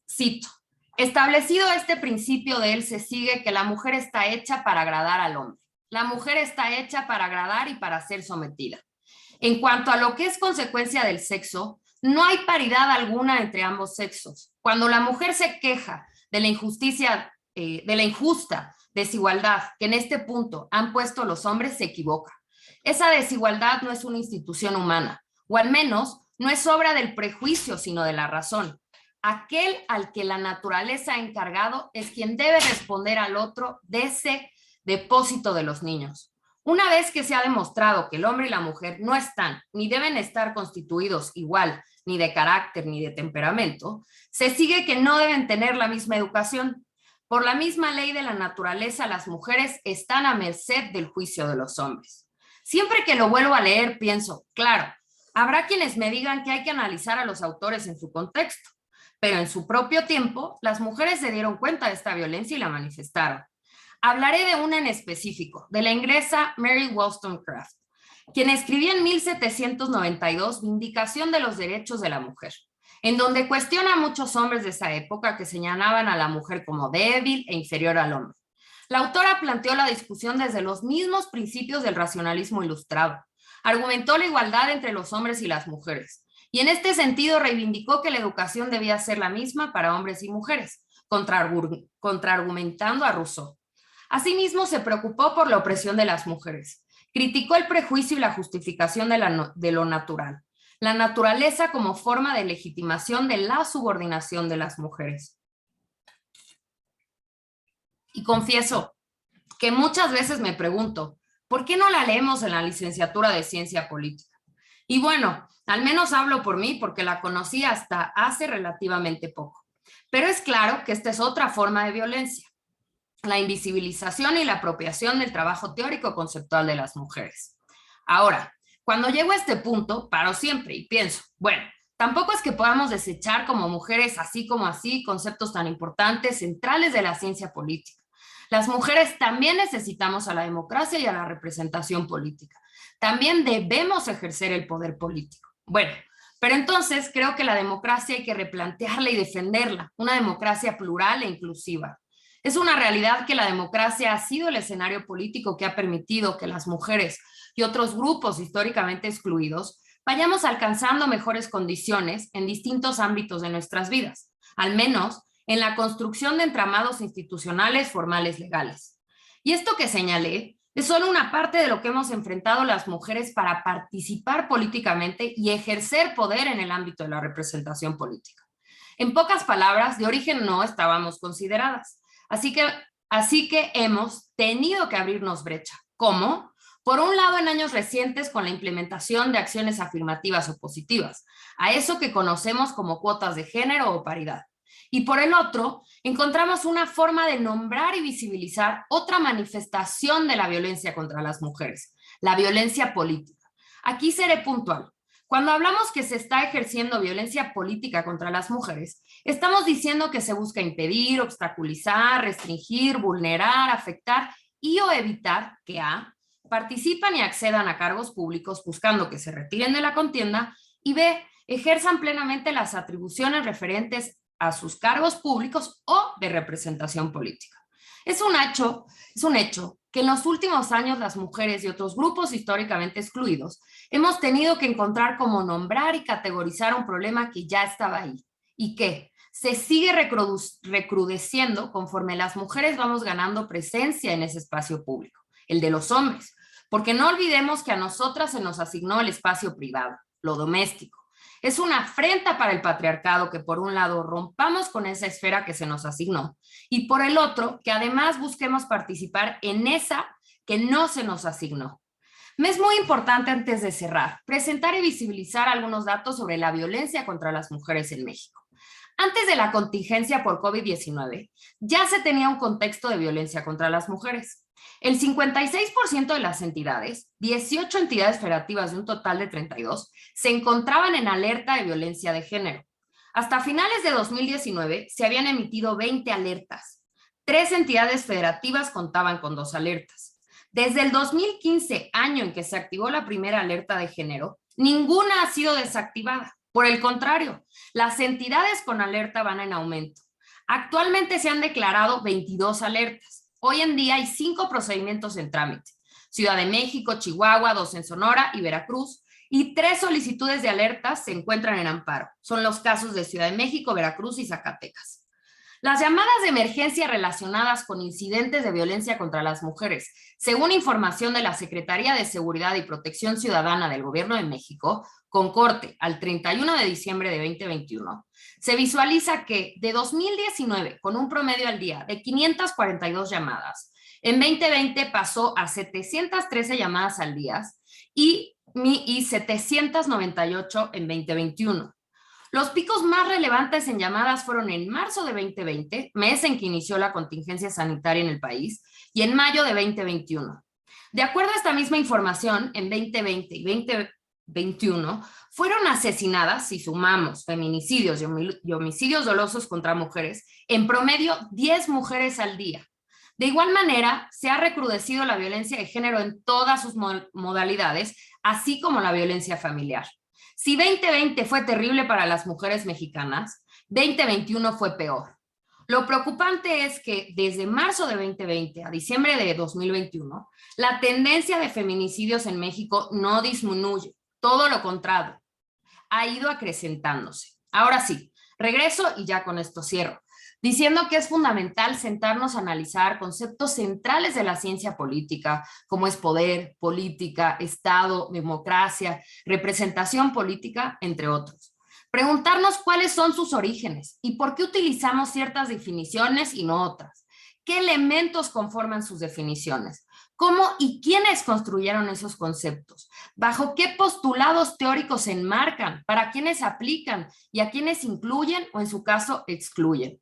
Speaker 5: Cito, establecido este principio de él se sigue que la mujer está hecha para agradar al hombre. La mujer está hecha para agradar y para ser sometida. En cuanto a lo que es consecuencia del sexo, no hay paridad alguna entre ambos sexos. Cuando la mujer se queja de la injusticia, de la injusta desigualdad que en este punto han puesto los hombres, se equivoca. Esa desigualdad no es una institución humana, o al menos no es obra del prejuicio, sino de la razón. Aquel al que la naturaleza ha encargado es quien debe responder al otro de ese depósito de los niños. Una vez que se ha demostrado que el hombre y la mujer no están ni deben estar constituidos igual, ni de carácter ni de temperamento, se sigue que no deben tener la misma educación. Por la misma ley de la naturaleza, las mujeres están a merced del juicio de los hombres. Siempre que lo vuelvo a leer, pienso, claro, habrá quienes me digan que hay que analizar a los autores en su contexto, pero en su propio tiempo, las mujeres se dieron cuenta de esta violencia y la manifestaron. Hablaré de una en específico, de la inglesa Mary Wollstonecraft, quien escribió en 1792 Vindicación de los Derechos de la Mujer, en donde cuestiona a muchos hombres de esa época que señalaban a la mujer como débil e inferior al hombre. La autora planteó la discusión desde los mismos principios del racionalismo ilustrado. Argumentó la igualdad entre los hombres y las mujeres, y en este sentido reivindicó que la educación debía ser la misma para hombres y mujeres, contraargumentando a Rousseau. Asimismo, se preocupó por la opresión de las mujeres. Criticó el prejuicio y la justificación de lo natural, la naturaleza como forma de legitimación de la subordinación de las mujeres. Y confieso que muchas veces me pregunto, ¿por qué no la leemos en la licenciatura de Ciencia Política? Y bueno, al menos hablo por mí porque la conocí hasta hace relativamente poco. Pero es claro que esta es otra forma de violencia, la invisibilización y la apropiación del trabajo teórico conceptual de las mujeres. Ahora, cuando llego a este punto, paro siempre y pienso, bueno, tampoco es que podamos desechar como mujeres así como así conceptos tan importantes, centrales de la ciencia política. Las mujeres también necesitamos a la democracia y a la representación política. También debemos ejercer el poder político. Bueno, pero entonces creo que la democracia hay que replantearla y defenderla, una democracia plural e inclusiva. Es una realidad que la democracia ha sido el escenario político que ha permitido que las mujeres y otros grupos históricamente excluidos vayamos alcanzando mejores condiciones en distintos ámbitos de nuestras vidas, al menos en la construcción de entramados institucionales formales legales. Y esto que señalé es solo una parte de lo que hemos enfrentado las mujeres para participar políticamente y ejercer poder en el ámbito de la representación política. En pocas palabras, de origen no estábamos consideradas. Así que hemos tenido que abrirnos brecha. ¿Cómo? Por un lado, en años recientes, con la implementación de acciones afirmativas o positivas, a eso que conocemos como cuotas de género o paridad. Y por el otro, encontramos una forma de nombrar y visibilizar otra manifestación de la violencia contra las mujeres, la violencia política. Aquí seré puntual. Cuando hablamos que se está ejerciendo violencia política contra las mujeres, estamos diciendo que se busca impedir, obstaculizar, restringir, vulnerar, afectar y o evitar que A, participan y accedan a cargos públicos buscando que se retiren de la contienda y B, ejerzan plenamente las atribuciones referentes a sus cargos públicos o de representación política. Es un hecho que en los últimos años las mujeres y otros grupos históricamente excluidos hemos tenido que encontrar cómo nombrar y categorizar un problema que ya estaba ahí y que se sigue recrudeciendo conforme las mujeres vamos ganando presencia en ese espacio público, el de los hombres, porque no olvidemos que a nosotras se nos asignó el espacio privado, lo doméstico. Es una afrenta para el patriarcado que por un lado rompamos con esa esfera que se nos asignó y por el otro que además busquemos participar en esa que no se nos asignó. Me es muy importante antes de cerrar, presentar y visibilizar algunos datos sobre la violencia contra las mujeres en México. Antes de la contingencia por COVID-19, ya se tenía un contexto de violencia contra las mujeres. El 56% de las entidades, 18 entidades federativas de un total de 32, se encontraban en alerta de violencia de género. Hasta finales de 2019 se habían emitido 20 alertas. 3 entidades federativas contaban con 2 alertas. Desde el 2015, año en que se activó la primera alerta de género, ninguna ha sido desactivada. Por el contrario, las entidades con alerta van en aumento. Actualmente se han declarado 22 alertas. Hoy en día hay 5 procedimientos en trámite. Ciudad de México, Chihuahua, 2 en Sonora y Veracruz, y 3 solicitudes de alertas se encuentran en amparo. Son los casos de Ciudad de México, Veracruz y Zacatecas. Las llamadas de emergencia relacionadas con incidentes de violencia contra las mujeres, según información de la Secretaría de Seguridad y Protección Ciudadana del Gobierno de México, con corte al 31 de diciembre de 2021, se visualiza que de 2019, con un promedio al día de 542 llamadas, en 2020 pasó a 713 llamadas al día y 798 en 2021. Los picos más relevantes en llamadas fueron en marzo de 2020, mes en que inició la contingencia sanitaria en el país, y en mayo de 2021. De acuerdo a esta misma información, en 2020 y 2021 fueron asesinadas, si sumamos feminicidios y homicidios dolosos contra mujeres, en promedio 10 mujeres al día. De igual manera, se ha recrudecido la violencia de género en todas sus modalidades, así como la violencia familiar. Si 2020 fue terrible para las mujeres mexicanas, 2021 fue peor. Lo preocupante es que desde marzo de 2020 a diciembre de 2021, la tendencia de feminicidios en México no disminuye, todo lo contrario, ha ido acrecentándose. Ahora sí, regreso y ya con esto cierro, diciendo que es fundamental sentarnos a analizar conceptos centrales de la ciencia política, como es poder, política, Estado, democracia, representación política, entre otros. Preguntarnos cuáles son sus orígenes y por qué utilizamos ciertas definiciones y no otras. ¿Qué elementos conforman sus definiciones? ¿Cómo y quiénes construyeron esos conceptos? ¿Bajo qué postulados teóricos se enmarcan? ¿Para quiénes se aplican? ¿Y a quiénes incluyen o en su caso excluyen?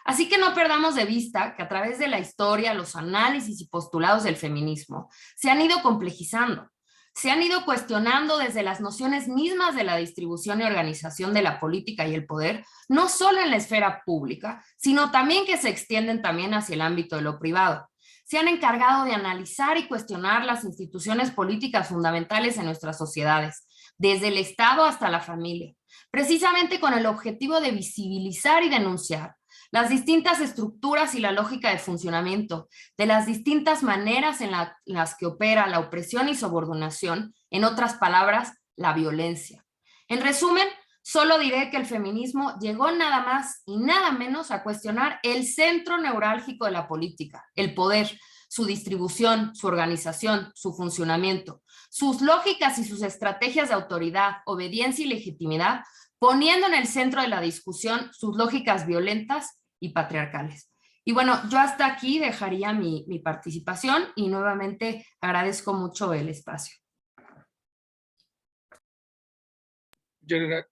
Speaker 5: Así que no perdamos de vista que a través de la historia, los análisis y postulados del feminismo se han ido complejizando, se han ido cuestionando desde las nociones mismas de la distribución y organización de la política y el poder, no solo en la esfera pública, sino también que se extienden también hacia el ámbito de lo privado. se han encargado de analizar y cuestionar las instituciones políticas fundamentales en nuestras sociedades, desde el Estado hasta la familia, precisamente con el objetivo de visibilizar y denunciar las distintas estructuras y la lógica de funcionamiento de las distintas maneras en las que opera la opresión y subordinación, en otras palabras, la violencia. En resumen, solo diré que el feminismo llegó nada más y nada menos a cuestionar el centro neurálgico de la política, el poder, su distribución, su organización, su funcionamiento, sus lógicas y sus estrategias de autoridad, obediencia y legitimidad, poniendo en el centro de la discusión sus lógicas violentas y patriarcales. Y bueno, yo hasta aquí dejaría mi participación y nuevamente agradezco mucho el espacio.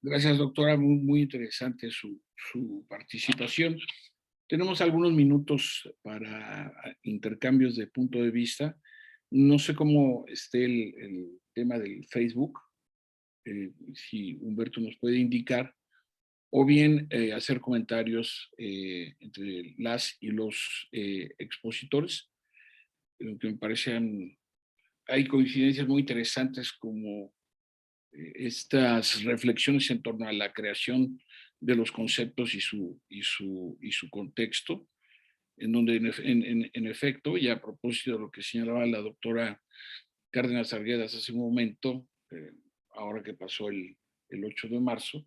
Speaker 1: Gracias, doctora. Muy interesante su participación. Tenemos algunos minutos para intercambios de punto de vista. No sé cómo esté el tema del Facebook, si Humberto nos puede indicar, o bien hacer comentarios entre las y los expositores, que me parecen, hay coincidencias muy interesantes como estas reflexiones en torno a la creación de los conceptos y su contexto, en donde en efecto, y a propósito de lo que señalaba la doctora Cárdenas Arguedas hace un momento, ahora que pasó el 8 de marzo,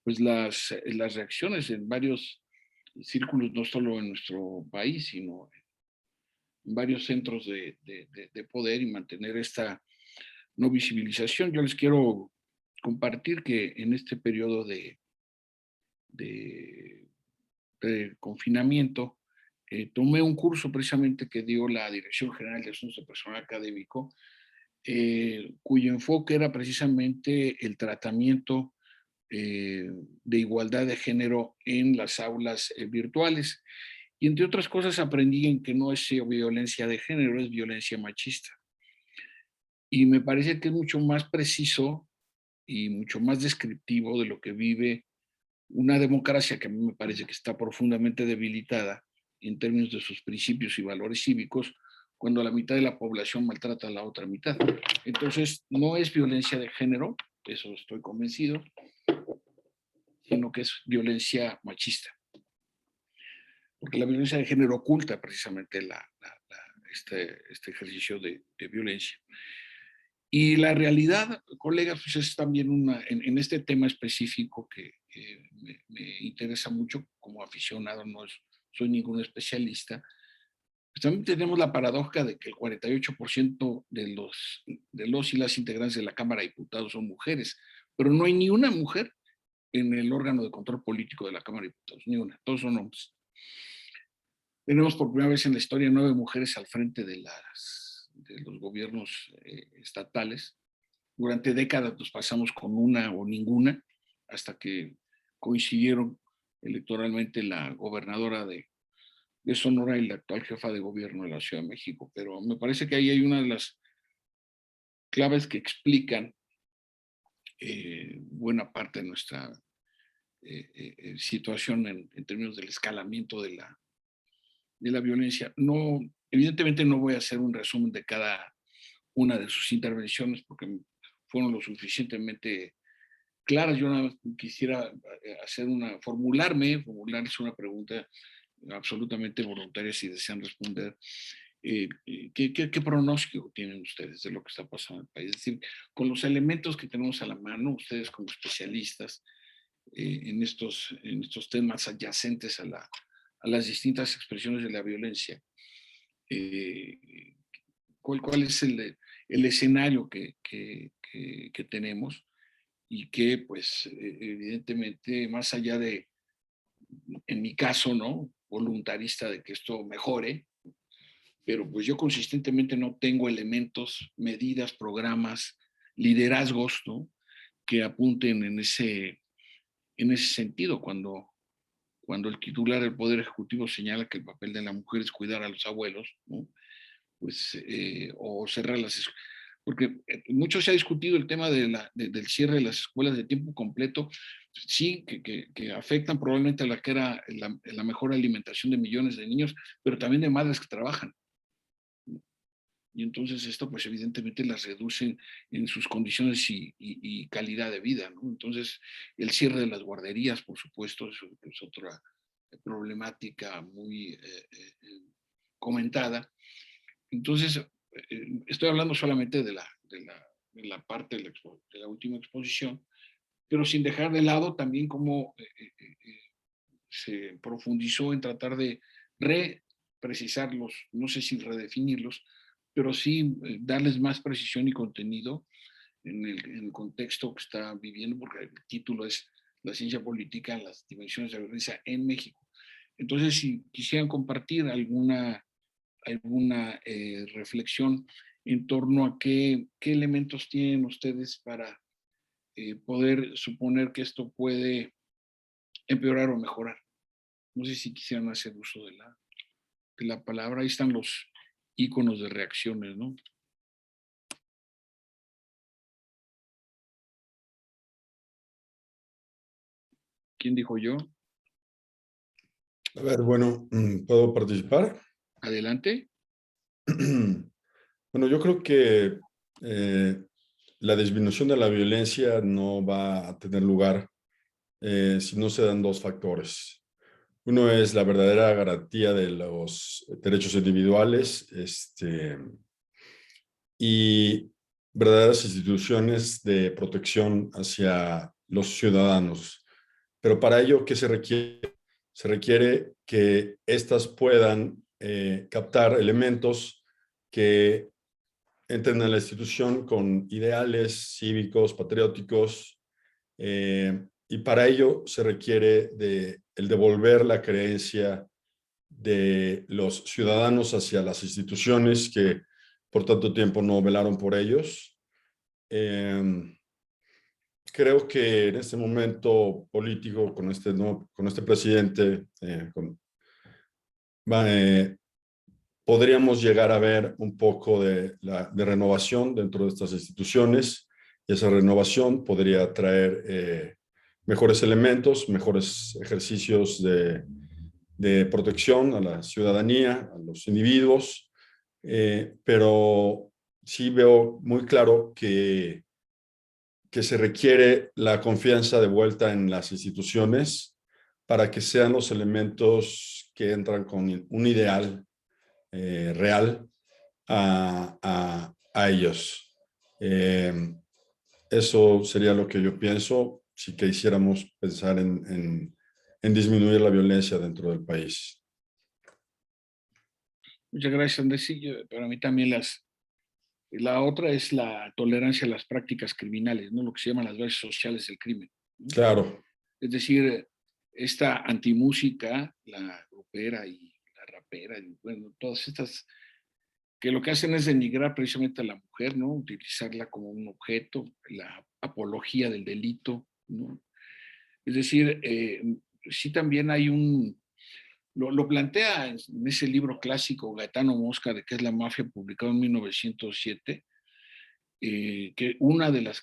Speaker 1: pues las reacciones en varios círculos, no solo en nuestro país, sino en varios centros de poder, y mantener esta no visibilización. Yo les quiero compartir que en este periodo de confinamiento, tomé un curso precisamente que dio la Dirección General de Asuntos de Personal Académico, cuyo enfoque era precisamente el tratamiento de igualdad de género en las aulas virtuales. Y entre otras cosas aprendí en que no es violencia de género, es violencia machista. Y me parece que es mucho más preciso y mucho más descriptivo de lo que vive una democracia que a mí me parece que está profundamente debilitada en términos de sus principios y valores cívicos, cuando la mitad de la población maltrata a la otra mitad. Entonces, no es violencia de género, eso estoy convencido, sino que es violencia machista. Porque la violencia de género oculta precisamente este ejercicio de violencia. Y la realidad, colegas, pues es también en este tema específico que me interesa mucho como aficionado, no soy ningún especialista, pues también tenemos la paradoja de que el 48% de los y las integrantes de la Cámara de Diputados son mujeres, pero no hay ni una mujer en el órgano de control político de la Cámara de Diputados, ni una, todos son hombres. Tenemos por primera vez en la historia 9 mujeres al frente de los gobiernos estatales. Durante décadas nos pasamos con una o ninguna, hasta que coincidieron electoralmente la gobernadora de Sonora y la actual jefa de gobierno de la Ciudad de México. Pero me parece que ahí hay una de las claves que explican buena parte de nuestra situación en términos del escalamiento de la violencia. No, evidentemente no voy a hacer un resumen de cada una de sus intervenciones porque fueron lo suficientemente claras. Yo nada más quisiera formularles una pregunta absolutamente voluntaria si desean responder. ¿Qué pronóstico tienen ustedes de lo que está pasando en el país? Es decir, con los elementos que tenemos a la mano, ustedes como especialistas en estos temas adyacentes a las distintas expresiones de la violencia, ¿cuál es el escenario que tenemos? Y que, pues, evidentemente, más allá de, en mi caso, ¿no?, voluntarista de que esto mejore, pero pues yo consistentemente no tengo elementos, medidas, programas, liderazgos, ¿no?, que apunten en ese sentido. Cuando el titular del Poder Ejecutivo señala que el papel de la mujer es cuidar a los abuelos, ¿no?, pues, o cerrar las escuelas, porque mucho se ha discutido el tema del cierre de las escuelas de tiempo completo, sí, que afectan probablemente a la que era la mejor alimentación de millones de niños, pero también de madres que trabajan. Y entonces esto pues evidentemente las reduce en sus condiciones y calidad de vida, ¿no? Entonces el cierre de las guarderías, por supuesto, es otra problemática muy comentada. Entonces, estoy hablando solamente de la parte de la última exposición, pero sin dejar de lado también cómo se profundizó en tratar de reprecisarlos, no sé si redefinirlos, pero sí darles más precisión y contenido en el contexto que está viviendo, porque el título es La ciencia política, las dimensiones de la violencia en México. Entonces, si quisieran compartir alguna reflexión en torno a qué elementos tienen ustedes para poder suponer que esto puede empeorar o mejorar. No sé si quisieran hacer uso de la palabra. Ahí están los iconos de reacciones, ¿no? ¿Quién dijo yo?
Speaker 4: A ver, bueno, ¿puedo participar?
Speaker 1: Adelante.
Speaker 4: Bueno, yo creo que la disminución de la violencia no va a tener lugar si no se dan dos factores. Uno es la verdadera garantía de los derechos individuales y verdaderas instituciones de protección hacia los ciudadanos. Pero para ello, ¿qué se requiere? Se requiere que éstas puedan captar elementos que entren en la institución con ideales cívicos, patrióticos, y para ello se requiere de el devolver la creencia de los ciudadanos hacia las instituciones que por tanto tiempo no velaron por ellos. Creo que en este momento político, con este presidente, podríamos llegar a ver un poco de renovación dentro de estas instituciones, y esa renovación podría traer mejores elementos, mejores ejercicios de protección a la ciudadanía, a los individuos, pero sí veo muy claro que se requiere la confianza de vuelta en las instituciones para que sean los elementos que entran con un ideal real a ellos. Eso sería lo que yo pienso si quisiéramos pensar en disminuir la violencia dentro del país.
Speaker 1: Muchas gracias, Andrés. Sí, para mí también la otra es la tolerancia a las prácticas criminales, ¿no? Lo que se llaman las bases sociales del crimen, ¿no?
Speaker 4: Claro.
Speaker 1: Es decir, esta antimúsica, la grupera y la rapera, y bueno, todas estas que lo que hacen es denigrar precisamente a la mujer, ¿no? Utilizarla como un objeto, la apología del delito, ¿no? Es decir, sí también hay lo plantea en ese libro clásico Gaetano Mosca de qué es la mafia, publicado en 1907, que una de las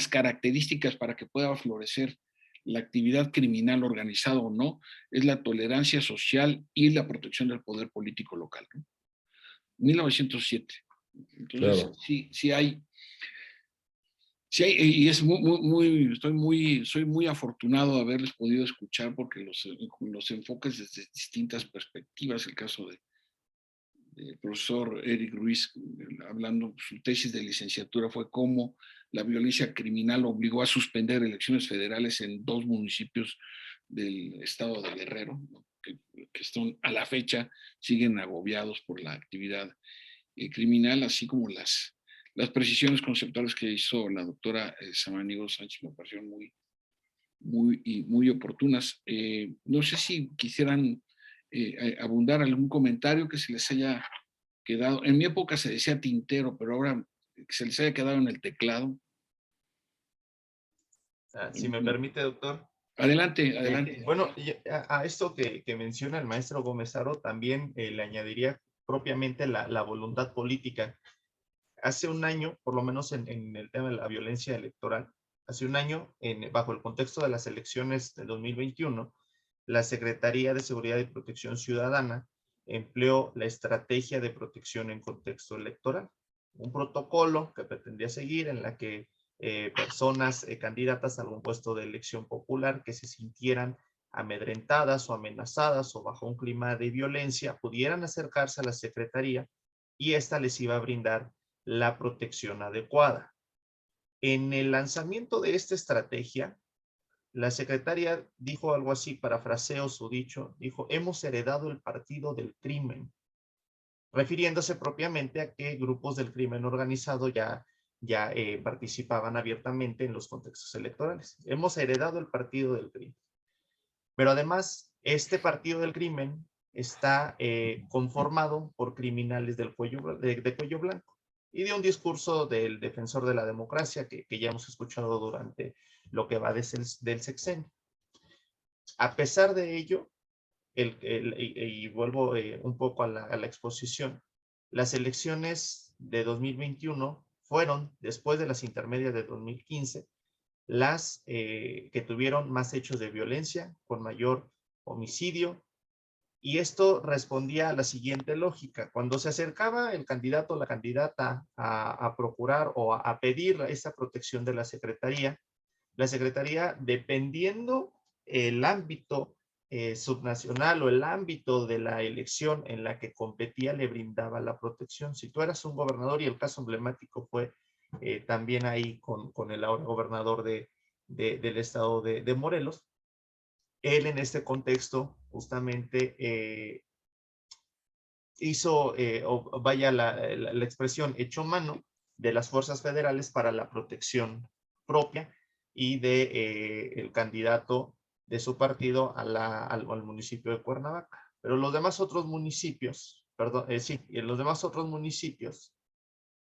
Speaker 1: características para que pueda florecer la actividad criminal organizada o no es la tolerancia social y la protección del poder político local, ¿no? 1907. Entonces,
Speaker 4: Claro.
Speaker 1: sí hay, y es soy muy afortunado de haberles podido escuchar porque los enfoques desde distintas perspectivas. El caso del profesor Eric Ruiz, hablando, su tesis de licenciatura fue cómo la violencia criminal obligó a suspender elecciones federales en 2 municipios del estado de Guerrero, ¿no? que están a la fecha, siguen agobiados por la actividad criminal, así como las precisiones conceptuales que hizo la doctora Samaniego Sánchez me parecieron muy oportunas. No sé si quisieran abundar algún comentario que se les haya quedado. En mi época se decía tintero, pero ahora que se les haya quedado en el teclado.
Speaker 2: Si me permite, doctor.
Speaker 1: Adelante, adelante.
Speaker 2: Bueno, a esto que menciona el maestro Gómez Haro, también le añadiría propiamente la voluntad política. Hace un año, por lo menos en el tema de la violencia electoral, hace un año, bajo el contexto de las elecciones de 2021, la Secretaría de Seguridad y Protección Ciudadana empleó la estrategia de protección en contexto electoral, un protocolo que pretendía seguir en la que personas candidatas a algún puesto de elección popular que se sintieran amedrentadas o amenazadas o bajo un clima de violencia pudieran acercarse a la Secretaría y ésta les iba a brindar la protección adecuada. En el lanzamiento de esta estrategia, la secretaria dijo algo así, parafraseo su dicho, dijo: hemos heredado el partido del crimen, refiriéndose propiamente a que grupos del crimen organizado ya participaban abiertamente en los contextos electorales. Hemos heredado el partido del crimen. Pero además, este partido del crimen está conformado por criminales de cuello blanco y de un discurso del defensor de la democracia que ya hemos escuchado durante lo que va del sexenio. A pesar de ello, y vuelvo un poco a la exposición, las elecciones de 2021 fueron, después de las intermedias de 2015, las que tuvieron más hechos de violencia, con mayor homicidio, y esto respondía a la siguiente lógica: cuando se acercaba el candidato o la candidata a procurar o a pedir esa protección de la Secretaría, dependiendo el ámbito subnacional o el ámbito de la elección en la que competía, le brindaba la protección. Si tú eras un gobernador, y el caso emblemático fue también ahí con el ahora gobernador del estado de Morelos, él en este contexto justamente hizo, vaya la expresión, echó mano de las fuerzas federales para la protección propia y de el candidato de su partido al municipio de Cuernavaca. Pero los demás otros municipios, perdón, en los demás otros municipios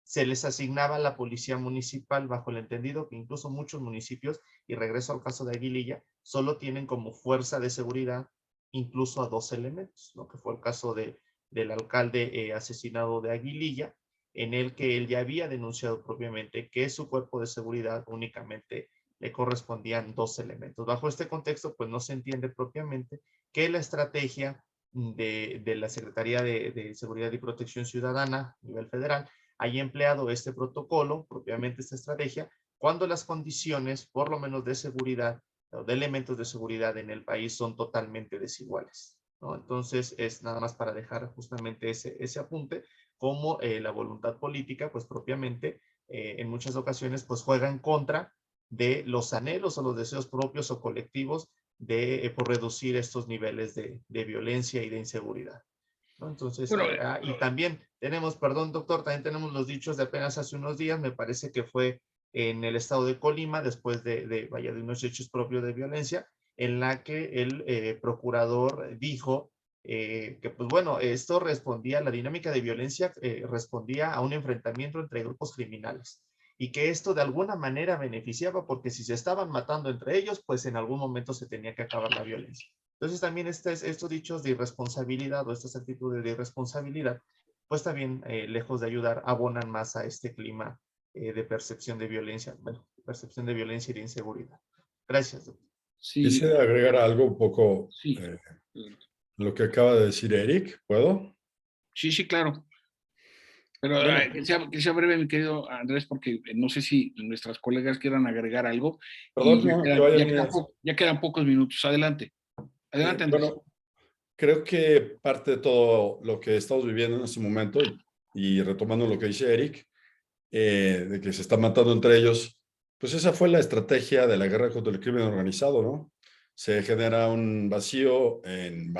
Speaker 2: se les asignaba la policía municipal, bajo el entendido que incluso muchos municipios, y regreso al caso de Aguililla, solo tienen como fuerza de seguridad incluso a 2 elementos, ¿no? Que fue el caso del alcalde asesinado de Aguililla, en el que él ya había denunciado propiamente que su cuerpo de seguridad únicamente le correspondían 2 elementos. Bajo este contexto, pues no se entiende propiamente que la estrategia de la Secretaría de Seguridad y Protección Ciudadana a nivel federal haya empleado este protocolo, propiamente esta estrategia, cuando las condiciones, por lo menos de seguridad, o de elementos de seguridad en el país son totalmente desiguales, ¿no? Entonces, es nada más para dejar justamente ese apunte, como la voluntad política, pues propiamente, en muchas ocasiones, pues juega en contra de los anhelos o los deseos propios o colectivos por reducir estos niveles de violencia y de inseguridad, ¿no? Entonces,
Speaker 1: Bueno,
Speaker 2: y también tenemos, perdón, doctor, también tenemos los dichos de apenas hace unos días, me parece que fue en el estado de Colima, después de unos hechos propios de violencia, en la que el procurador dijo que, pues bueno, esto respondía, la dinámica de violencia respondía a un enfrentamiento entre grupos criminales, y que esto de alguna manera beneficiaba, porque si se estaban matando entre ellos, pues en algún momento se tenía que acabar la violencia. Entonces también estos dichos de irresponsabilidad o estas actitudes de irresponsabilidad, pues también lejos de ayudar, abonan más a este clima de percepción de violencia, bueno, percepción de violencia y de inseguridad. Gracias, doctor.
Speaker 1: sí,
Speaker 4: Quisiera agregar algo un poco
Speaker 1: sí,
Speaker 4: lo que acaba de decir Eric, ¿puedo?
Speaker 1: sí, claro. Pero
Speaker 4: Bueno,
Speaker 1: que sea breve, mi querido Andrés, porque no sé si nuestras colegas quieran agregar algo.
Speaker 4: perdón,
Speaker 1: Y
Speaker 4: no, que vayan bien.
Speaker 1: ya quedan pocos minutos. Adelante. Adelante, Andrés.
Speaker 4: Bueno, creo que parte de todo lo que estamos viviendo en este momento, y retomando lo que dice Eric, de que se están matando entre ellos, pues esa fue la estrategia de la guerra contra el crimen organizado, ¿no? Se genera un vacío en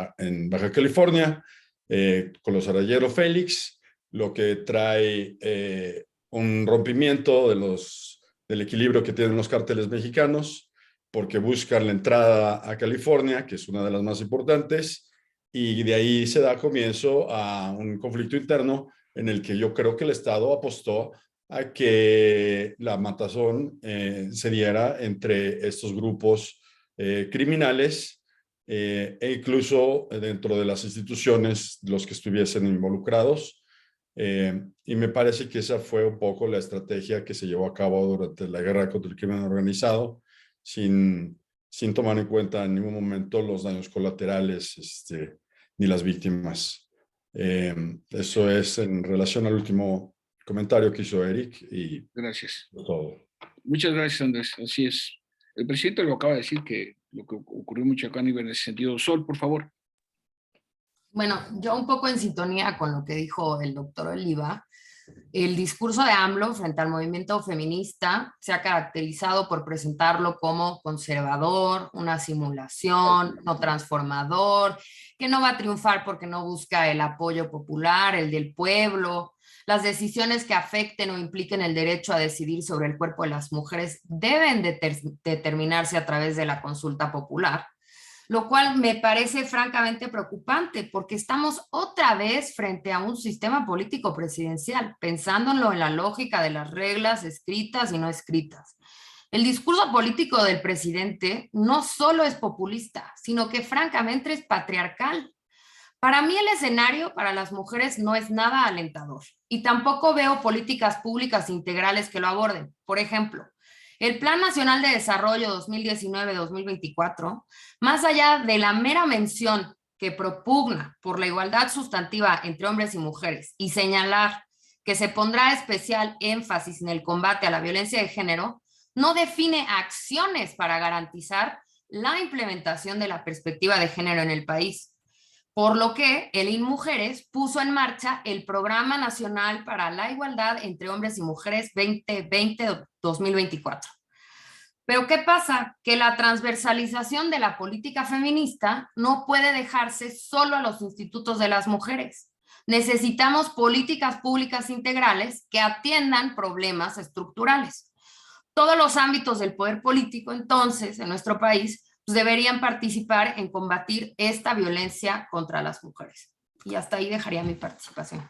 Speaker 4: Baja California con los Arayero Félix, lo que trae un rompimiento del equilibrio que tienen los cárteles mexicanos, porque buscan la entrada a California, que es una de las más importantes, y de ahí se da comienzo a un conflicto interno en el que yo creo que el Estado apostó a que la matazón se diera entre estos grupos criminales e incluso dentro de las instituciones los que estuviesen involucrados. Y me parece que esa fue un poco la estrategia que se llevó a cabo durante la guerra contra el crimen organizado, sin tomar en cuenta en ningún momento los daños colaterales ni las víctimas. Eso es en relación al último comentario que hizo Eric y
Speaker 1: Gracias.
Speaker 4: todo.
Speaker 1: Muchas gracias, Andrés. Así es. El presidente lo acaba de decir, que lo que ocurrió en Michoacán iba en ese sentido. Sol, por favor.
Speaker 5: Bueno, yo un poco en sintonía con lo que dijo el doctor Oliva, el discurso de AMLO frente al movimiento feminista se ha caracterizado por presentarlo como conservador, una simulación, no transformador, que no va a triunfar porque no busca el apoyo popular, el del pueblo. Las decisiones que afecten o impliquen el derecho a decidir sobre el cuerpo de las mujeres deben determinarse a través de la consulta popular, lo cual me parece francamente preocupante porque estamos otra vez frente a un sistema político presidencial, pensándolo en la lógica de las reglas escritas y no escritas. El discurso político del presidente no solo es populista, sino que francamente es patriarcal. Para mí el escenario para las mujeres no es nada alentador y tampoco veo políticas públicas integrales que lo aborden. Por ejemplo, el Plan Nacional de Desarrollo 2019-2024, más allá de la mera mención que propugna por la igualdad sustantiva entre hombres y mujeres y señalar que se pondrá especial énfasis en el combate a la violencia de género, no define acciones para garantizar la implementación de la perspectiva de género en el país. Por lo que el INMujeres puso en marcha el Programa Nacional para la Igualdad entre Hombres y Mujeres 2020-2024. Pero ¿qué pasa? Que la transversalización de la política feminista no puede dejarse solo a los institutos de las mujeres. Necesitamos políticas públicas integrales que atiendan problemas estructurales. Todos los ámbitos del poder político, entonces, en nuestro país, pues deberían participar en combatir esta violencia contra las mujeres. Y hasta ahí dejaría mi participación.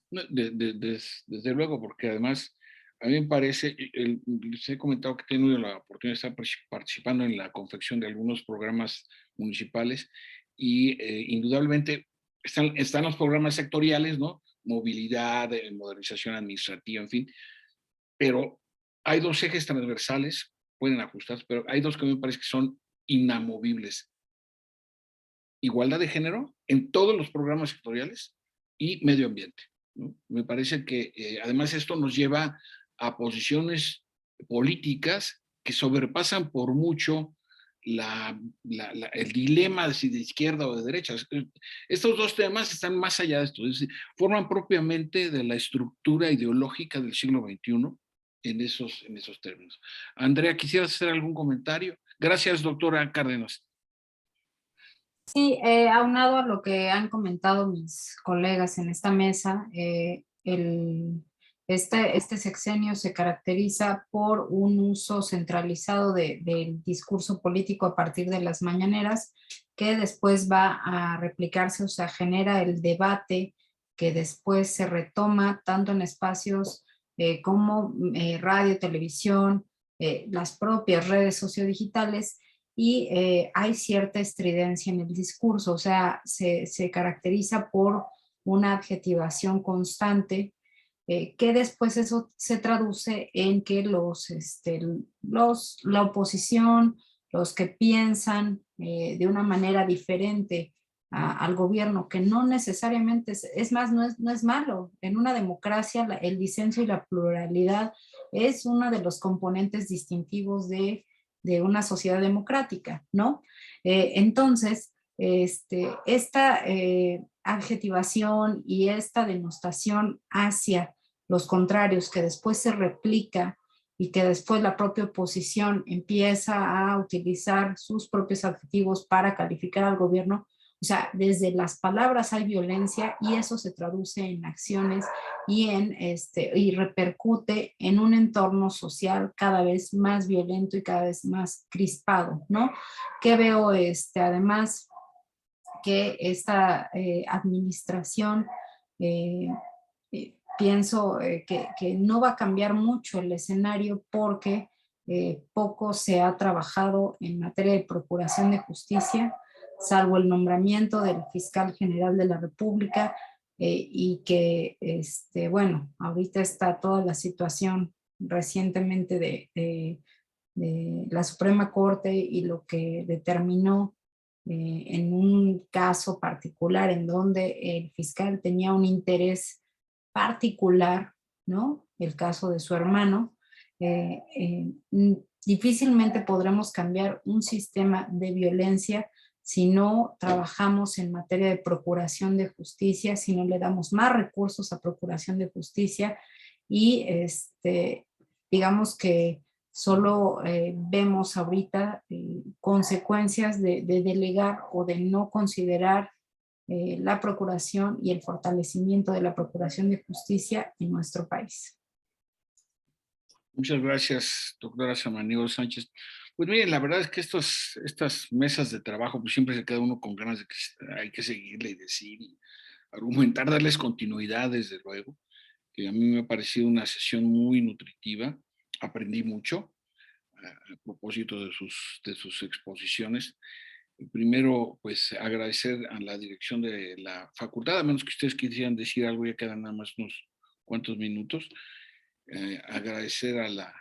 Speaker 1: Desde luego, porque además a mí me parece, les he comentado que he tenido la oportunidad de estar participando en la confección de algunos programas municipales y indudablemente están los programas sectoriales, ¿no? Movilidad, modernización administrativa, en fin, pero hay dos ejes transversales, pueden ajustarse, pero hay dos que me parece que son inamovibles. Igualdad de género en todos los programas sectoriales y medio ambiente, ¿no? Me parece que además esto nos lleva a posiciones políticas que sobrepasan por mucho el dilema de si de izquierda o de derecha. Estos dos temas están más allá de esto, es decir, forman propiamente de la estructura ideológica del siglo XXI en esos términos. Andrea, ¿quisieras hacer algún comentario? Gracias, doctora Cárdenas.
Speaker 3: Sí, aunado a lo que han comentado mis colegas en esta mesa, este sexenio se caracteriza por un uso centralizado del discurso político a partir de las mañaneras, que después va a replicarse, o sea, genera el debate que después se retoma tanto en espacios como radio, televisión, las propias redes sociodigitales, y hay cierta estridencia en el discurso, o sea, se caracteriza por una adjetivación constante, que después eso se traduce en que la oposición, los que piensan de una manera diferente al gobierno, que no necesariamente es más, no es malo. En una democracia el disenso y la pluralidad es uno de los componentes distintivos de una sociedad democrática, ¿no? Entonces, esta adjetivación y esta denostación hacia los contrarios que después se replica y que después la propia oposición empieza a utilizar sus propios adjetivos para calificar al gobierno. O sea, desde las palabras hay violencia y eso se traduce en acciones y repercute en un entorno social cada vez más violento y cada vez más crispado, ¿no? Que veo además que esta administración, pienso que no va a cambiar mucho el escenario porque poco se ha trabajado en materia de procuración de justicia, salvo el nombramiento del fiscal general de la República, y que, bueno, ahorita está toda la situación recientemente de la Suprema Corte y lo que determinó en un caso particular en donde el fiscal tenía un interés particular, ¿no? El caso de su hermano, difícilmente podremos cambiar un sistema de violencia si no trabajamos en materia de procuración de justicia, si no le damos más recursos a procuración de justicia y digamos que solo vemos ahorita consecuencias de delegar o de no considerar la procuración y el fortalecimiento de la procuración de justicia en nuestro país.
Speaker 1: Muchas gracias, doctora Samaniego Sánchez. Pues miren, la verdad es que estas mesas de trabajo, pues siempre se queda uno con ganas de que hay que seguirle y decir, y argumentar, darles continuidad, desde luego, que a mí me ha parecido una sesión muy nutritiva, aprendí mucho a propósito de sus exposiciones. Primero, pues agradecer a la dirección de la facultad, a menos que ustedes quisieran decir algo, ya quedan nada más unos cuantos minutos. Agradecer a la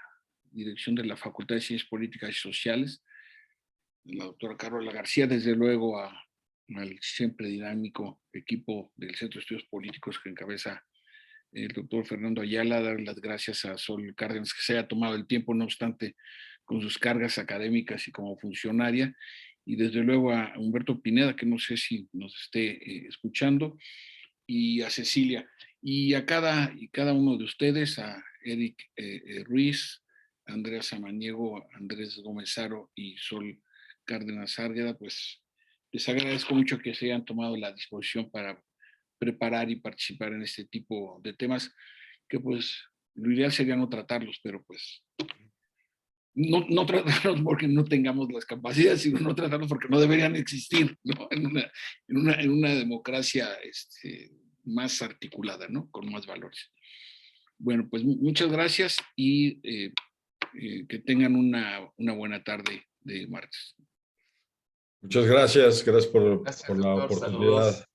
Speaker 1: dirección de la Facultad de Ciencias Políticas y Sociales, la doctora Carola García, desde luego al siempre dinámico equipo del Centro de Estudios Políticos que encabeza el doctor Fernando Ayala, dar las gracias a Sol Cárdenas que se haya tomado el tiempo, no obstante, con sus cargas académicas y como funcionaria, y desde luego a Humberto Pineda, que no sé si nos esté escuchando, y a Cecilia, y a cada uno de ustedes, a Eric Ruiz, Andrea Samaniego, Andrés Gómez-Haro y Sol Cárdenas Árgueda, pues les agradezco mucho que se hayan tomado la disposición para preparar y participar en este tipo de temas, que pues lo ideal sería no tratarlos, pero pues no tratarlos porque no tengamos las capacidades, sino no tratarlos porque no deberían existir, ¿no? En una democracia más articulada, ¿no? Con más valores. Bueno, pues muchas gracias y que tengan una buena tarde de martes.
Speaker 4: Muchas gracias, gracias por
Speaker 2: Gracias,
Speaker 4: la
Speaker 2: doctor.
Speaker 4: oportunidad.
Speaker 2: Saludos.